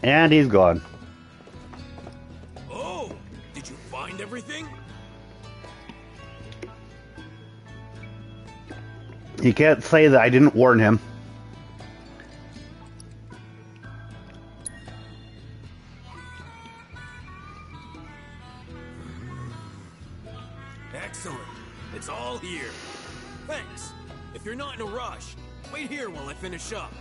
And he's gone. Oh, did you find everything? You can't say that I didn't warn him. Excellent. It's all here. Thanks. If you're not in a rush, wait here while I finish up.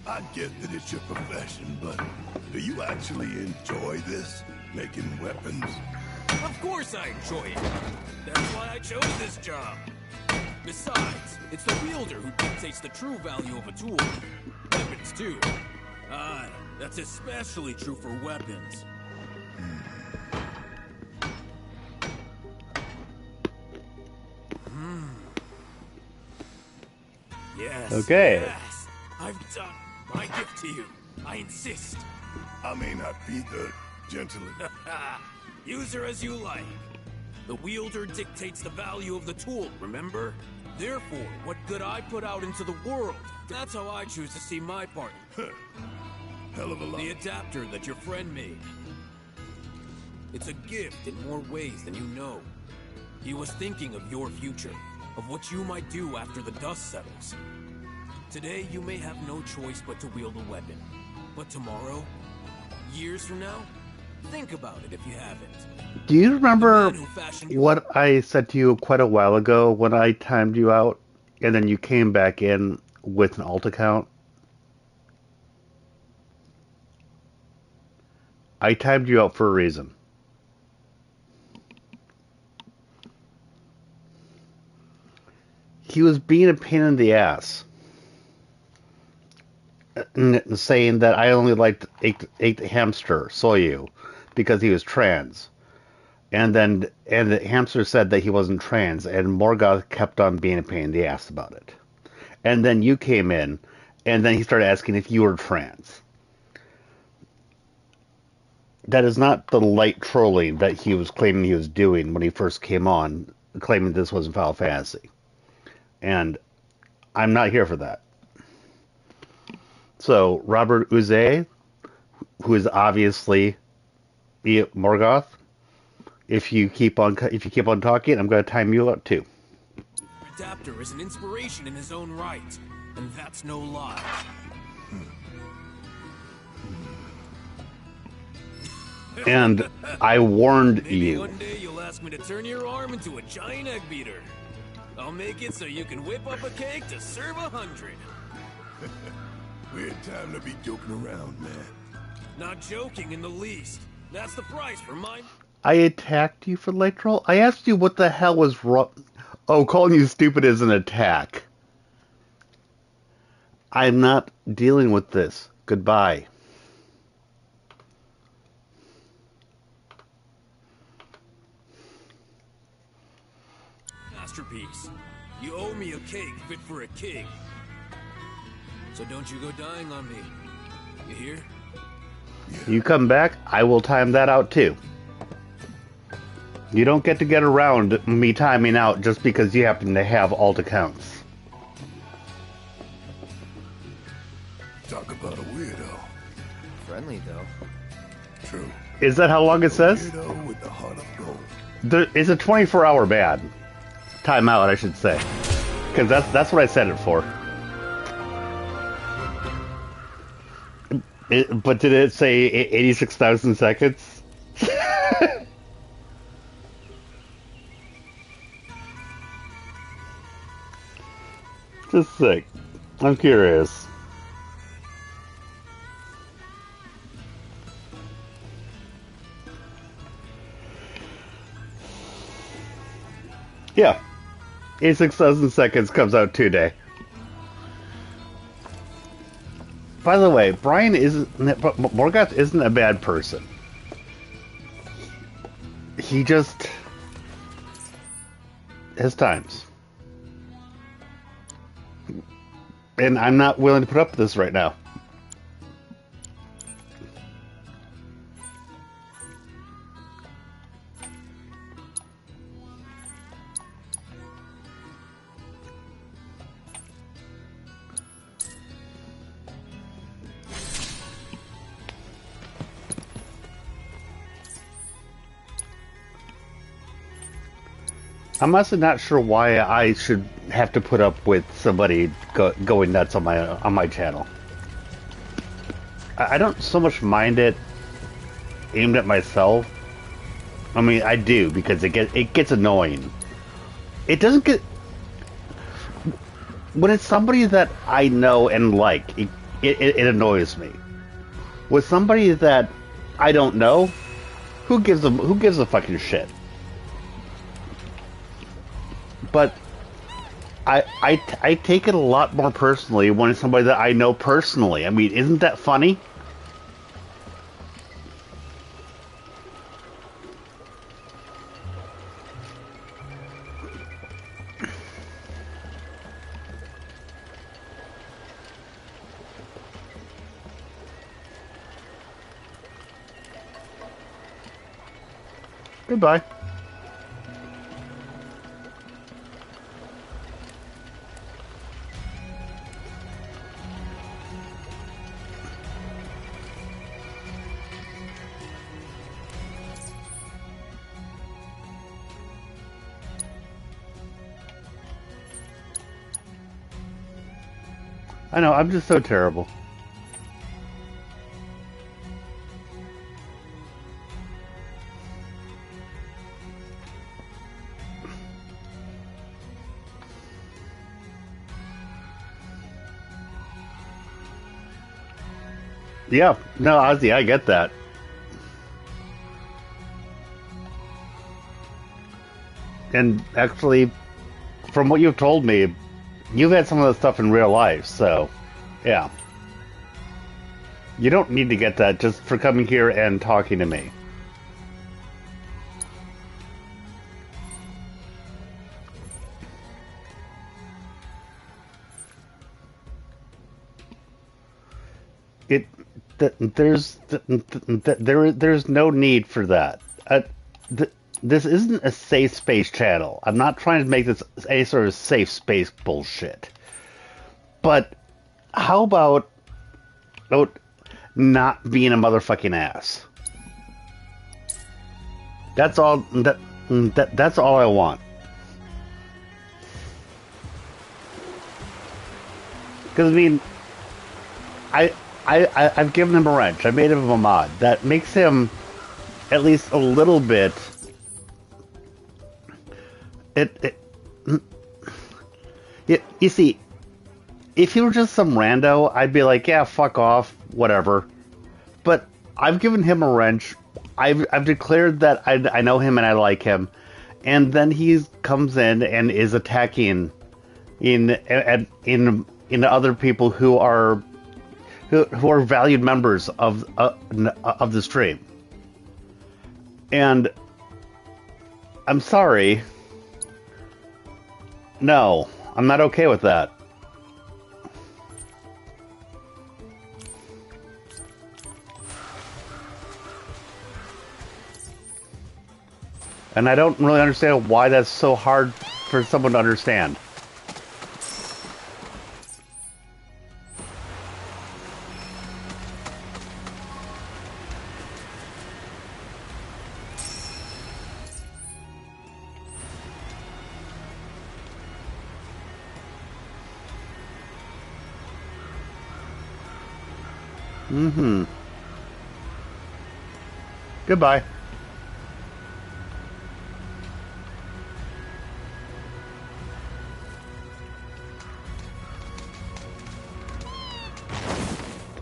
I get that it's your profession, but do you actually enjoy this? Making weapons? Of course I enjoy it. That's why I chose this job. Besides, it's the wielder who dictates the true value of a tool. Weapons, too. Aye, that's especially true for weapons. Yes. Okay. Yes. I've done my gift to you. I insist. I may not be the gentleman. Use her as you like. The wielder dictates the value of the tool, remember? Therefore, what good I put out into the world, that's how I choose to see my part. Hell of a lot. The adapter that your friend made. It's a gift in more ways than you know. He was thinking of your future, of what you might do after the dust settles. Today, you may have no choice but to wield a weapon. But tomorrow, years from now, think about it if you haven't. Do you remember what I said to you quite a while ago when I timed you out and then you came back in with an alt account? I timed you out for a reason. he was being a pain in the ass, saying that I only ate hamster soyu because he was trans, and the hamster said that he wasn't trans, and Morgoth kept on being a pain in the ass about it, and then you came in, and then he started asking if you were trans. That is not the light trolling that he was claiming he was doing when he first came on, claiming this wasn't Final Fantasy. And I'm not here for that. So, Robert Uze, who is obviously Morgoth, if you keep on talking, I'm going to time you out too. Adapter is an inspiration in his own right, and that's no lie. And I warned Maybe you. one day you'll ask me to turn your arm into a giant egg beater. I'll make it so you can whip up a cake to serve 100. Weird time to be joking around, man. Not joking in the least. That's the price for mine. I attacked you for light troll? I asked you what the hell was wrong. Oh, calling you stupid is an attack. I'm not dealing with this. Goodbye. Masterpiece. You owe me a cake fit for a king. So don't you go dying on me. You hear? You come back, I will time that out too. You don't get to get around me timing out just because you happen to have alt accounts. Talk about a weirdo. Friendly, though. True. Is that how long it says? Weirdo with the heart of gold. It's a 24-hour ban. Timeout, I should say. Because that's what I set it for. But did it say 86,000 seconds? Just sick. I'm curious. Yeah. 86,000 seconds comes out today. By the way, Morgoth isn't a bad person. He just has times. And I'm not willing to put up with this right now. I'm honestly not sure why I should have to put up with somebody going nuts on my channel. I don't so much mind it aimed at myself. I mean, I do because it gets annoying. It doesn't get when it's somebody that I know and like. It annoys me. With somebody that I don't know, who gives a fucking shit? But I take it a lot more personally when it's somebody that I know personally. I mean, isn't that funny? Goodbye. I know, I'm just so terrible. Yeah, no, Ozzy, I get that. And actually, from what you've told me, you've had some of the stuff in real life, so yeah. You don't need to get that just for coming here and talking to me. There's no need for that. This isn't a safe space channel. I'm not trying to make this a sort of safe space bullshit. But how about not being a motherfucking ass? That's all. That's all I want. Because I mean, I've given him a wrench. I made him a mod. That makes him at least a little bit. You see, if he were just some rando, I'd be like, yeah, fuck off, whatever. But I've given him a wrench. I've declared that I know him and I like him, and then he comes in and is attacking in other people who are valued members of the stream. And I'm sorry. No, I'm not okay with that. And I don't really understand why that's so hard for someone to understand. Mm-hmm. Goodbye.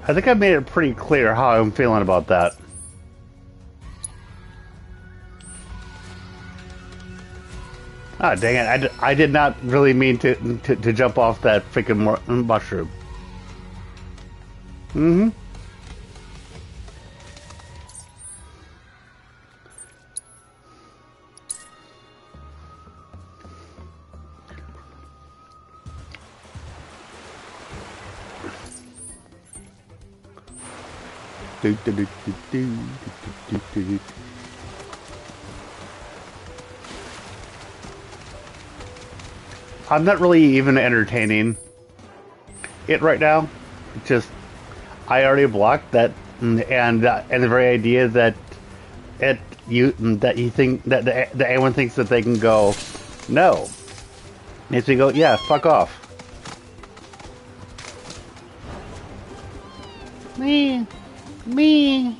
I think I made it pretty clear how I'm feeling about that. Ah, dang it. I did not really mean to jump off that freaking mushroom. Mm-hmm. I'm not really even entertaining it right now. Just I already blocked that, and the very idea that you think that anyone thinks that they can go, no, makes me go, yeah, fuck off. Me.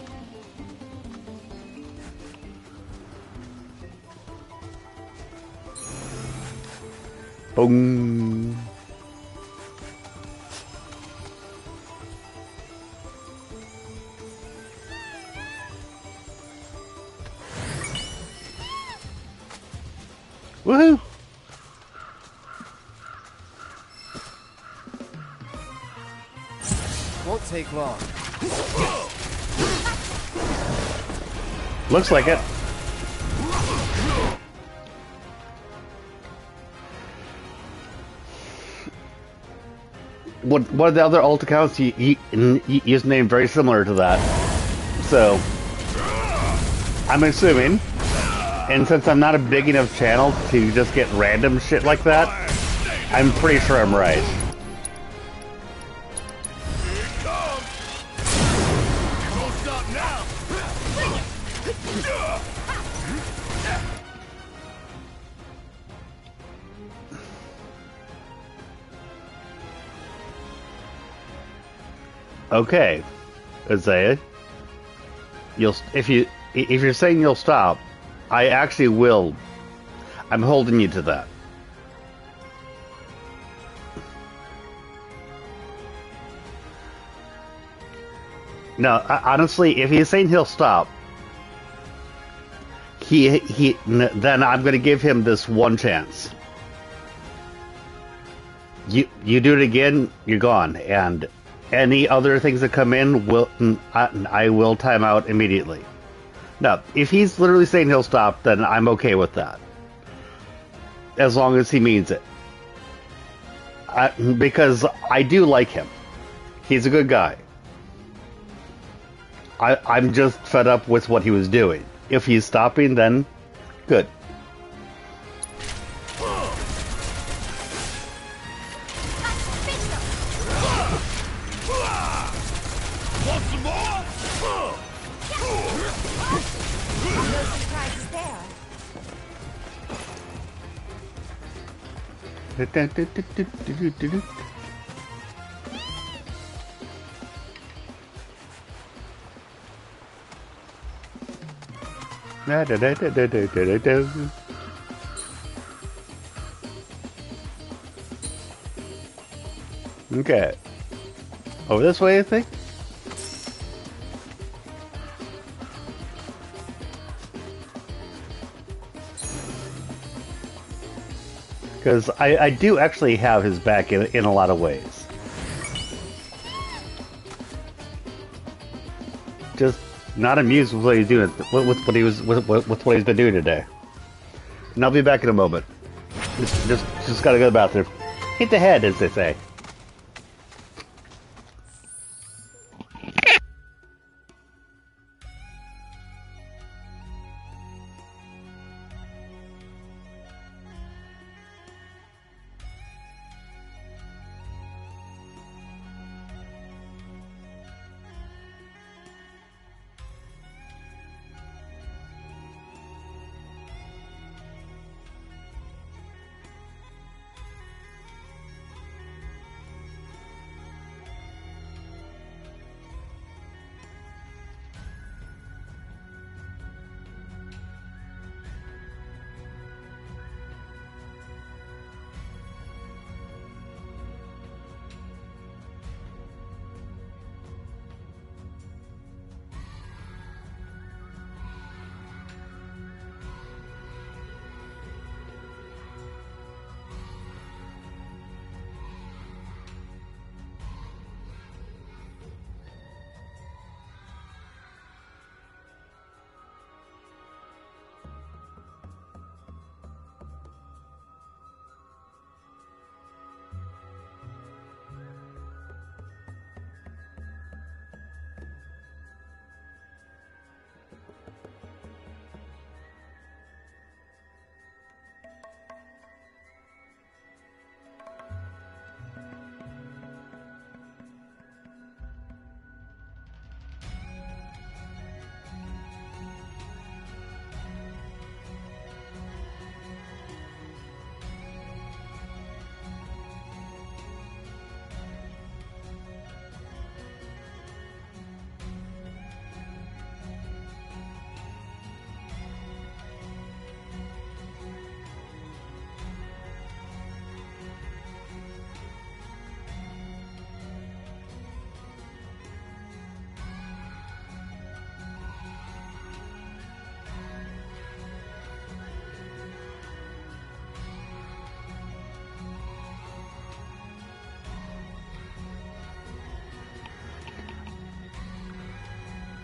Boom. Woohoo! Won't take long. Looks like it. What are the other alt accounts you use name very similar to that? So I'm assuming, and since I'm not a big enough channel to just get random shit like that, I'm pretty sure I'm right. Okay, Isaiah, if you're saying you'll stop, I actually will. I'm holding you to that. No, honestly, if he's saying he'll stop, then I'm going to give him this one chance. You do it again, you're gone. And any other things that come in, I will time out immediately. Now, if he's literally saying he'll stop, then I'm okay with that. As long as he means it. Because I do like him. He's a good guy. I'm just fed up with what he was doing. If he's stopping, then good. Want some more? No surprises there. Okay. Over this way, I think? Because I do actually have his back in a lot of ways. Just not amused with what he's doing, with what he's been doing today. And I'll be back in a moment. Just gotta go to the bathroom. Hit the head, as they say.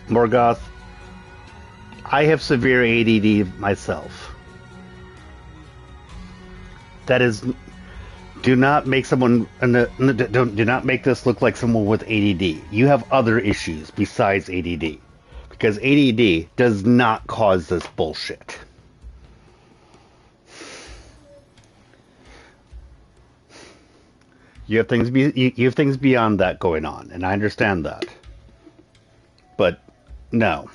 Morgoth, I have severe ADD myself. That is, do not make someone, do not make this look like someone with ADD. You have other issues besides ADD. Because ADD does not cause this bullshit. You have things beyond that going on, and I understand that. But no.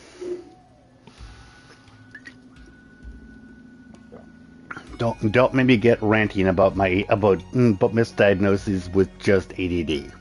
Don't make me get ranting about misdiagnoses with just ADD.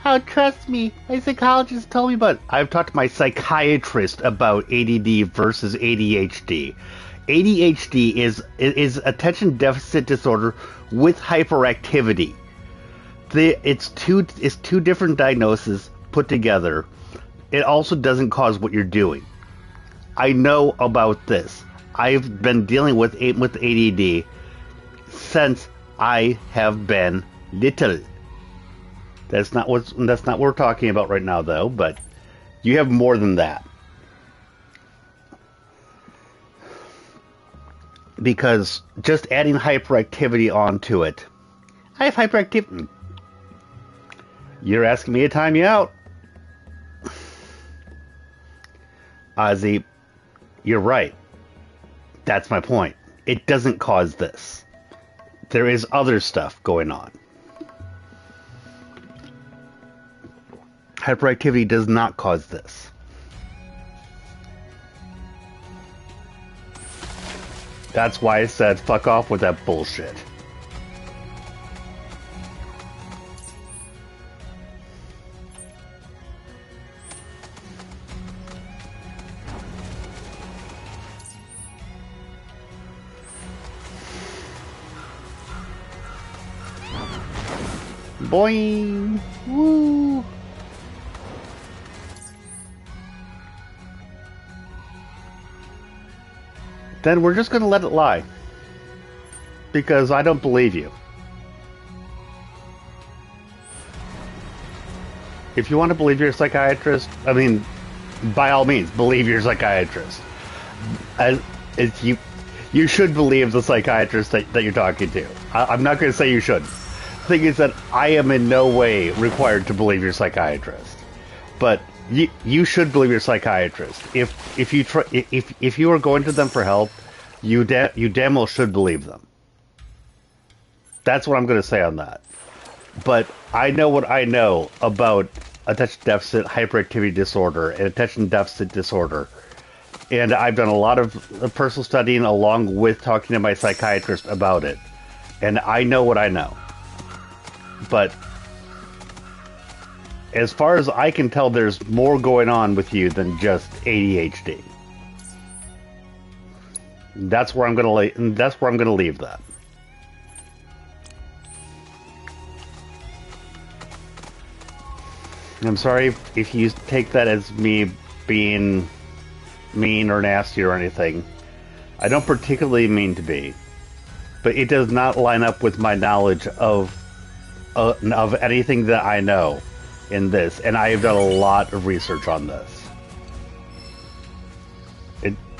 Oh, trust me, my psychologist told me I've talked to my psychiatrist about ADD versus ADHD. ADHD is attention deficit disorder with hyperactivity. It's two different diagnoses put together. It also doesn't cause what you're doing. I know about this. I've been dealing with ADD since I have been little. That's not what we're talking about right now, though. But you have more than that, because just adding hyperactivity onto it. I have hyperactivity. You're asking me to time you out, Ozzy. You're right. That's my point. It doesn't cause this. There is other stuff going on. Hyperactivity does not cause this. That's why I said fuck off with that bullshit. Boing! Woo! Then we're just gonna let it lie. Because I don't believe you. If you want to believe you're a psychiatrist, I mean, by all means, believe you're a psychiatrist. You should believe the psychiatrist that you're talking to. I'm not going to say you shouldn't. The thing is that I am in no way required to believe you're a psychiatrist, but you should believe you're a psychiatrist. If you are going to them for help, you damn well should believe them. That's what I'm going to say on that. But I know what I know about attention deficit hyperactivity disorder and attention deficit disorder, and I've done a lot of personal studying along with talking to my psychiatrist about it, and I know what I know. But as far as I can tell, there's more going on with you than just ADHD. That's where I'm gonna leave that. I'm sorry if you take that as me being mean or nasty or anything. I don't particularly mean to be, but it does not line up with my knowledge of anything that I know in this, and I have done a lot of research on this.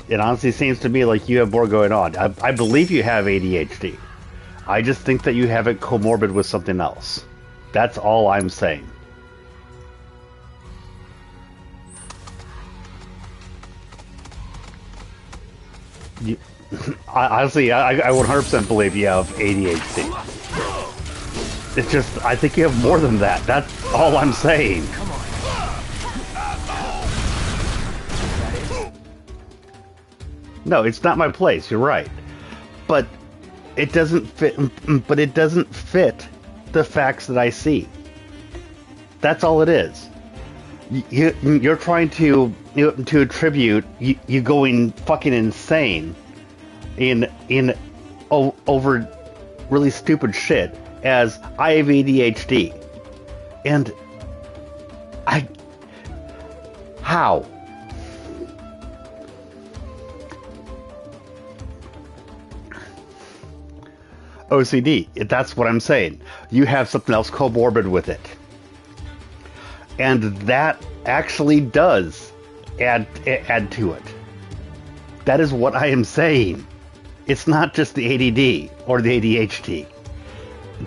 It honestly seems to me like you have more going on. I believe you have ADHD. I just think that you have it comorbid with something else. That's all I'm saying. Honestly, I 100% believe you have ADHD. It's just, I think you have more than that. That's all I'm saying. Come on. No, it's not my place. You're right, but it doesn't fit. But it doesn't fit the facts that I see. That's all it is. You're trying to attribute you going fucking insane over really stupid shit as I have ADHD, and how? OCD. That's what I'm saying. You have something else comorbid with it, and that actually does add to it. That is what I am saying. It's not just the ADD or the ADHD.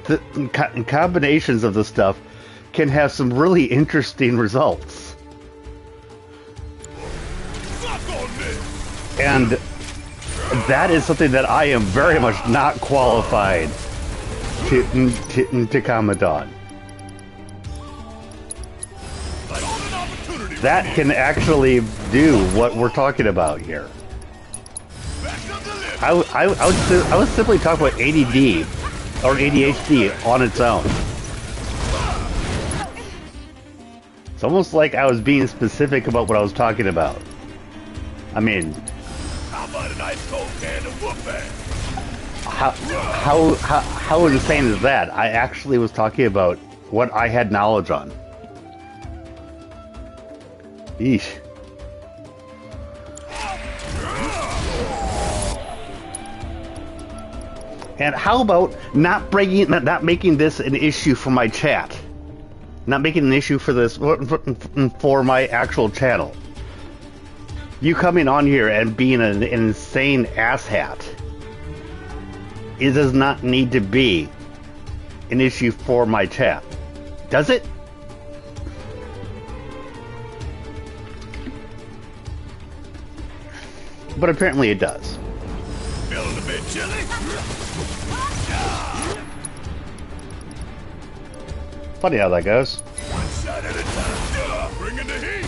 The combinations of the stuff can have some really interesting results. And that is something that I am very much not qualified to comment on. That can actually do what we're talking about here. I was simply talking about ADD or ADHD on its own. It's almost like I was being specific about what I was talking about. I mean, about an ice cold can of whoop ass? How insane is that? I actually was talking about what I had knowledge on. Eesh. And how about not making this an issue for my chat? Not making an issue for this for my actual channel. You coming on here and being an insane asshat. It does not need to be an issue for my chat. Does it? But apparently it does. Feeling a bit chilly? Funny how that goes. One shot at a time. Bringing the heat.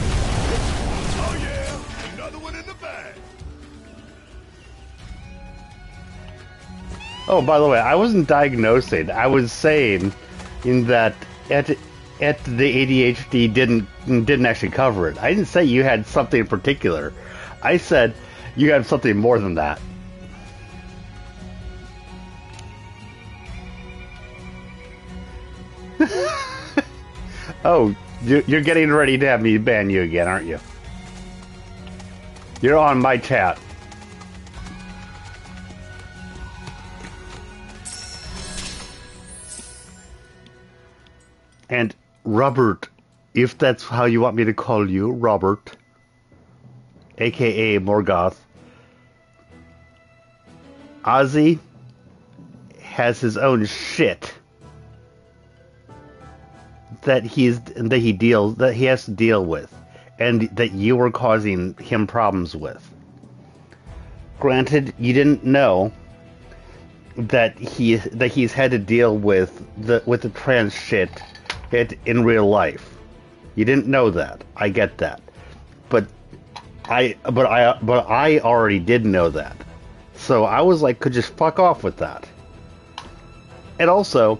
Oh yeah, another one in the bag. Oh, by the way, I wasn't diagnosing. I was saying in that at the ADHD didn't actually cover it. I didn't say you had something in particular. I said you had something more than that. Oh, you're getting ready to have me ban you again, aren't you? You're on my chat. And Robert, if that's how you want me to call you, Robert, aka Morgoth, Ozzy has his own shit that he has to deal with, and that you were causing him problems with. Granted, you didn't know that he's had to deal with the trans shit in real life. You didn't know that. I get that, but I already did know that. So I was like, could just fuck off with that. And also,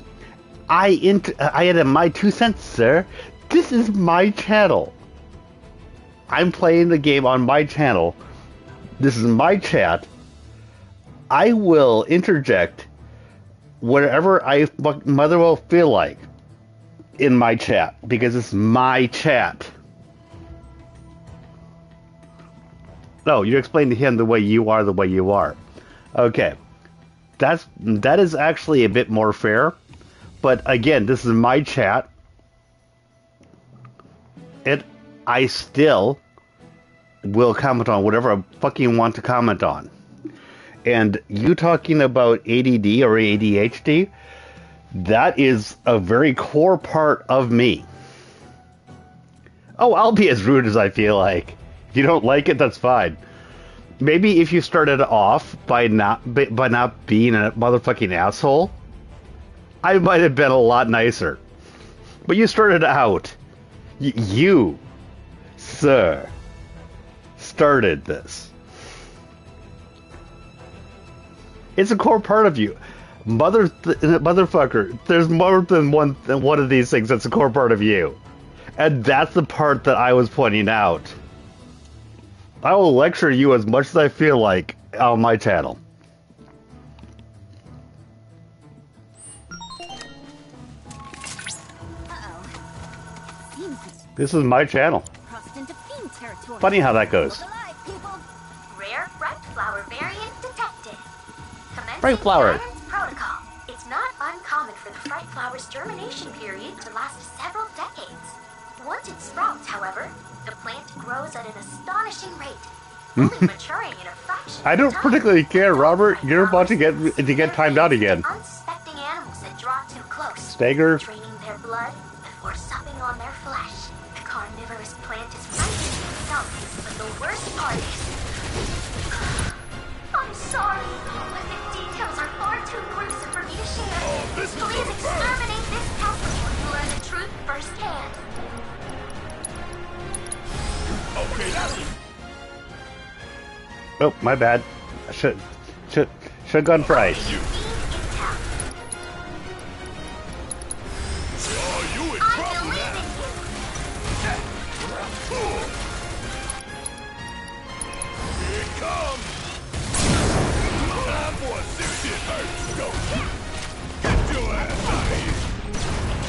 I added my 2 cents, sir. This is my channel. I'm playing the game on my channel. This is my chat. I will interject whatever I mother will feel like in my chat, because it's my chat. No, you explain to him the way you are. Okay. That is actually a bit more fair. But again, this is my chat. I still will comment on whatever I fucking want to comment on. And you talking about ADD or ADHD, that is a very core part of me. Oh, I'll be as rude as I feel like. If you don't like it, that's fine. Maybe if you started off by not being a motherfucking asshole, I might have been a lot nicer. But you started out. You, sir, started this. It's a core part of you. Motherfucker, there's more than one of these things that's a core part of you. And that's the part that I was pointing out. I will lecture you as much as I feel like on my channel. This is my channel. Funny how that goes. Rare bright flower variant detected. Bright flower. Protocol. It's not uncommon for the bright flower's germination period to last several decades. Once it sprouts, however, the plant grows at an astonishing rate, only maturing in a fraction. I don't particularly care, Robert. You're about to get timed out again. Unsuspecting animals that draw too close. Stagger. Draining their blood before supping on their flesh. The carnivorous plant is frightening in itself, but the worst part is... I'm sorry, but the details are far too gruesome for me to share. Please exterminate this pest before you learn the truth firsthand. Okay, that's it. Oh, my bad. I should have gone for ice. Oh, you in trouble now. Here it comes. This shit hurts. Go. Get your ass out of here.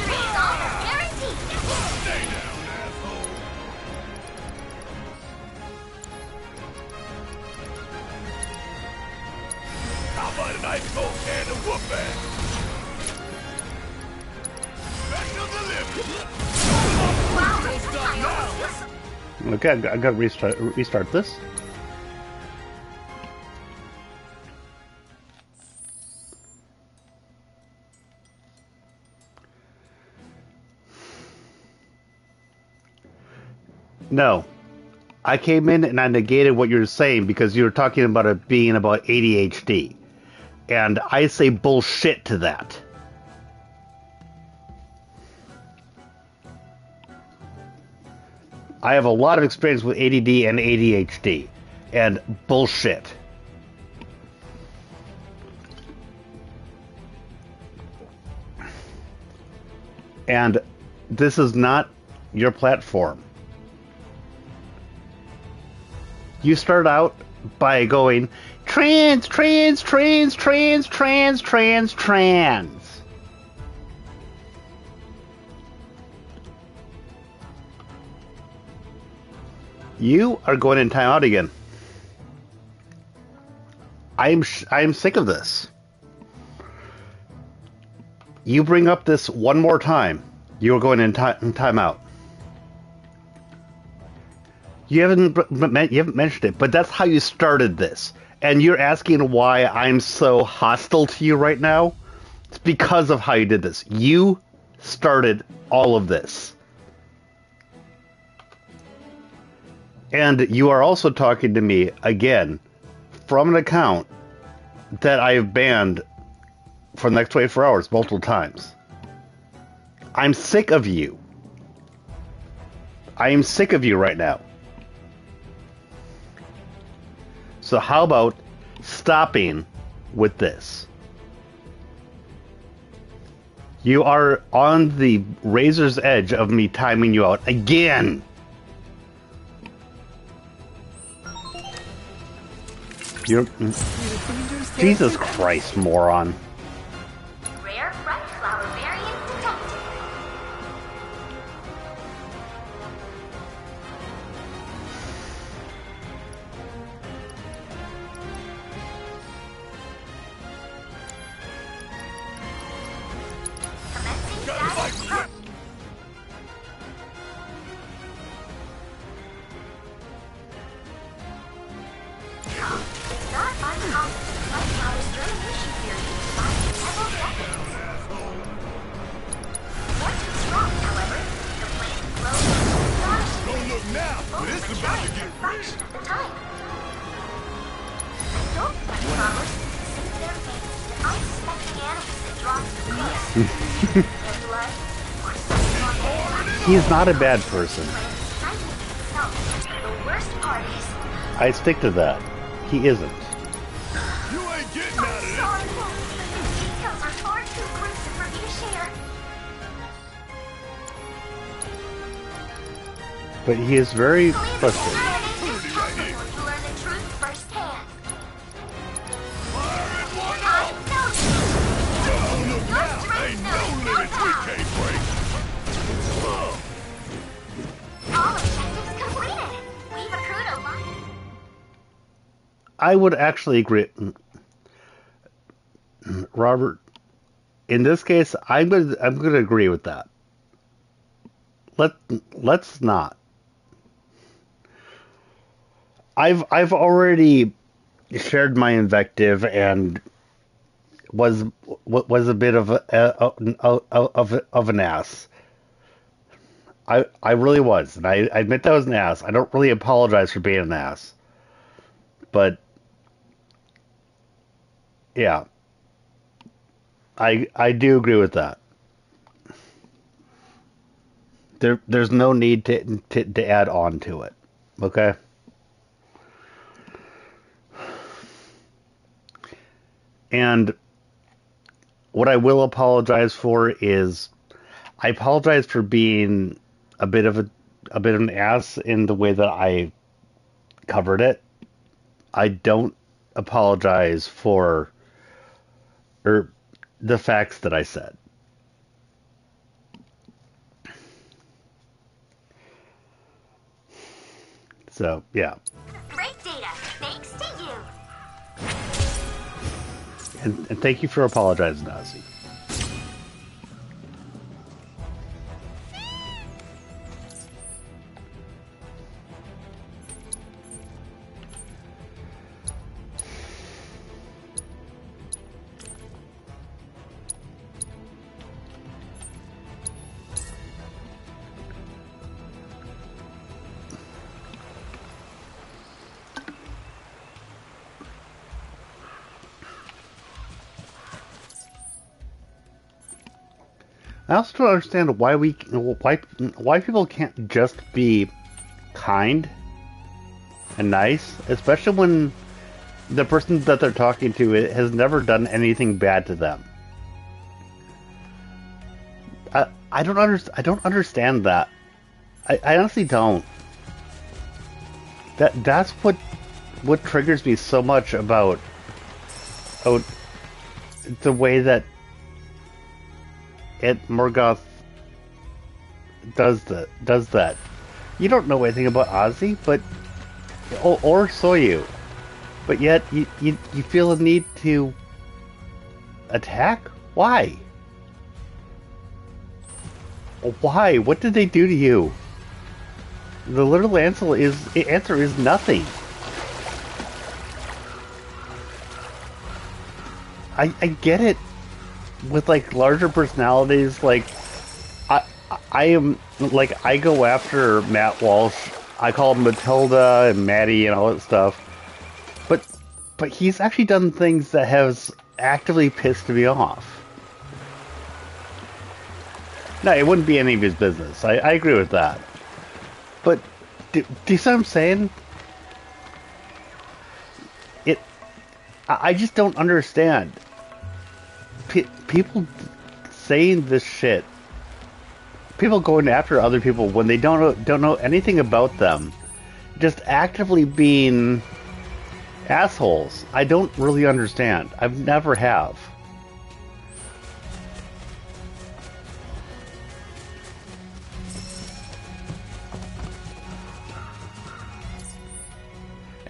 Dream honor guaranteed. Stay down, asshole. How about a nice cold can of whoop ass? Special delivery. Okay, I gotta restart this. No, I came in and I negated what you're saying because you were talking about it being about ADHD. And I say bullshit to that. I have a lot of experience with ADD and ADHD. And bullshit. And this is not your platform. You start out by going, trans. You are going in timeout again. I'm sick of this. You bring up this one more time, you're going in timeout. You haven't mentioned it, but that's how you started this. And you're asking why I'm so hostile to you right now? It's because of how you did this. You started all of this. And you are also talking to me, again, from an account that I have banned for the next 24 hours multiple times. I'm sick of you. I am sick of you right now. So how about stopping with this? You are on the razor's edge of me timing you out again. You're... Jesus Christ, moron. Rare bright flower variant detected. Commencing status pro. It's not uncommon for bright flowers germination period to last several decades. Once it's strong, however, the plant grows astonishingly. Don't look now, but it's about to get fraction of the time. Adult bright flowers sink their fangs to unsuspecting animals that draw to the close. Their blood or something on their body. He's not a bad person. The worst part is, I stick to that. He isn't. You ain't getting out of this. sorry, but these details are far too gruesome for me to share. But he is very frustrated. You learn the truth firsthand. I know you. Don't look now. Ain't no limits we can't break. All objectives completed. We've accrued a lot. I would actually agree, Robert. In this case, I'm gonna agree with that. Let's not. I've already shared my invective and was a bit of an ass. I really was, and I admit that I was an ass. I don't really apologize for being an ass, but yeah, I do agree with that. There's no need to add on to it. Okay. And what I will apologize for is I apologize for being a bit of an ass in the way that I covered it. I don't apologize for or the facts that I said. So, yeah. Great data. Thanks to you. And thank you for apologizing, Ozzy. I also don't understand why people can't just be kind and nice, especially when the person that they're talking to has never done anything bad to them. I don't understand that. I honestly don't. That's what triggers me so much about the way that Ed Morgoth does that. You don't know anything about Ozzy, but or Soyu, but yet you feel a need to attack? Why? Why? What did they do to you? The literal answer is nothing. I get it with like larger personalities, like I am like I go after Matt Walsh. I call him Matilda and Maddie and all that stuff. But he's actually done things that has actively pissed me off. No, it wouldn't be any of his business. I agree with that. But do you see what I'm saying? I just don't understand. People saying this shit. People going after other people when they don't know anything about them. Just actively being assholes. I don't really understand. I've never have.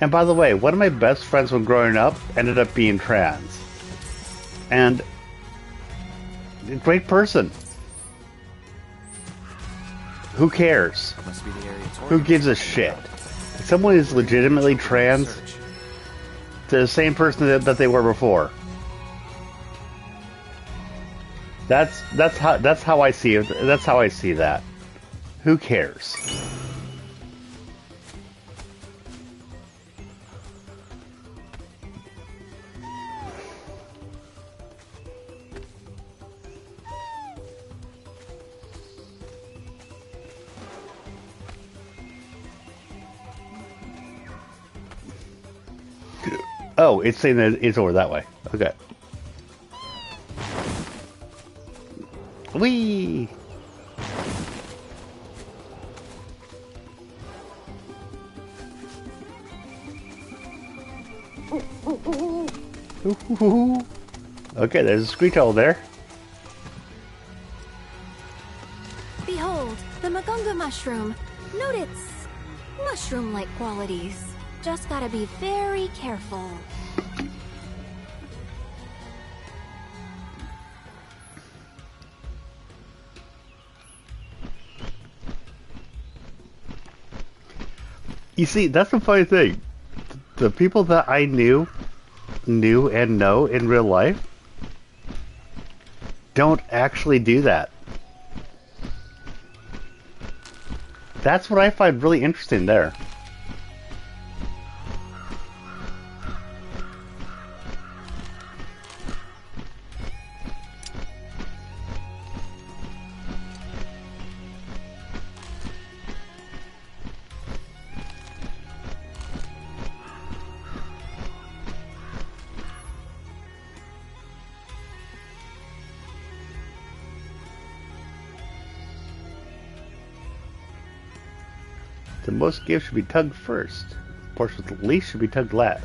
And by the way, one of my best friends when growing up ended up being trans. And a great person. Who cares? Must be the area Who gives a shit? If someone is legitimately trans, they're the same person that they were before. That's how I see it. That's how I see that. Who cares? Oh, it's saying that it's over that way. Okay. Whee! Okay, there's a screech owl there. Behold, the Gongaga mushroom. Note its mushroom-like qualities. Just gotta be very careful. You see, that's the funny thing. The people that I knew and know in real life don't actually do that. That's what I find really interesting there. The most gifts should be tugged first. The portion with the least should be tugged last.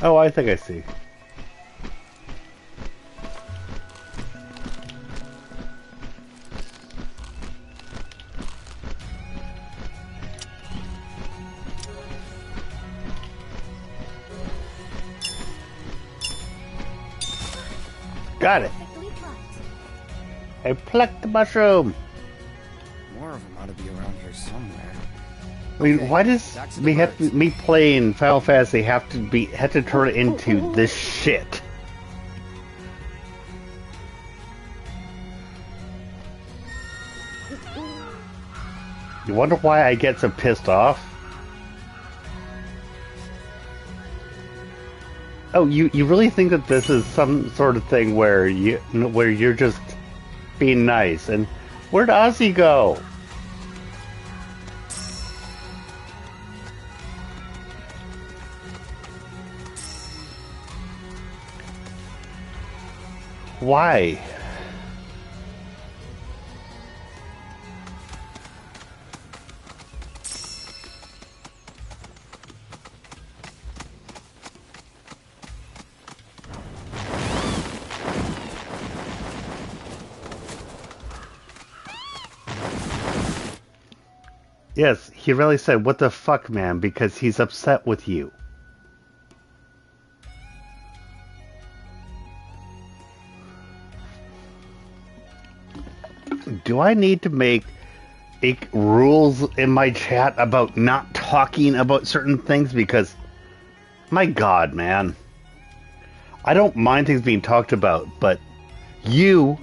Oh, I think I see. Got it. I plucked the mushroom. More of them ought to be around here somewhere. I mean, Okay, why does me playing Final Fantasy have to turn it into this shit? You wonder why I get so pissed off? Oh, you really think that this is some sort of thing where you're just being nice? And where'd Ozzy go? Why? Yes, he really said, "What the fuck, man," because he's upset with you. Do I need to make rules in my chat about not talking about certain things? Because, my God, man. I don't mind things being talked about, but you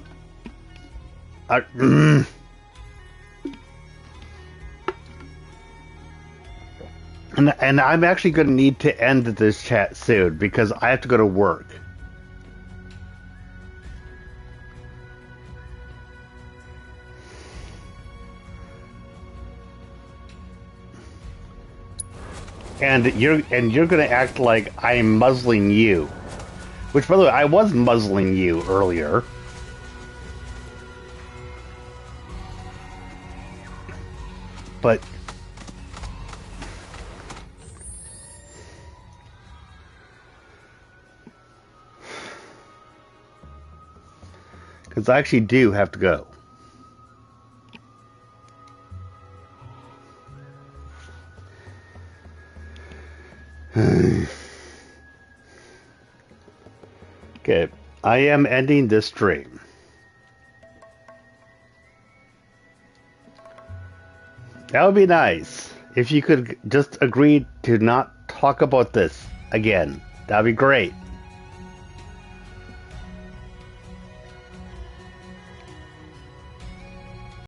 are... And I'm actually going to need to end this chat soon because I have to go to work. And you're going to act like I'm muzzling you. Which, by the way, I was muzzling you earlier. But... because I actually do have to go. Okay, I am ending this stream. That would be nice if you could just agree to not talk about this again. That would be great.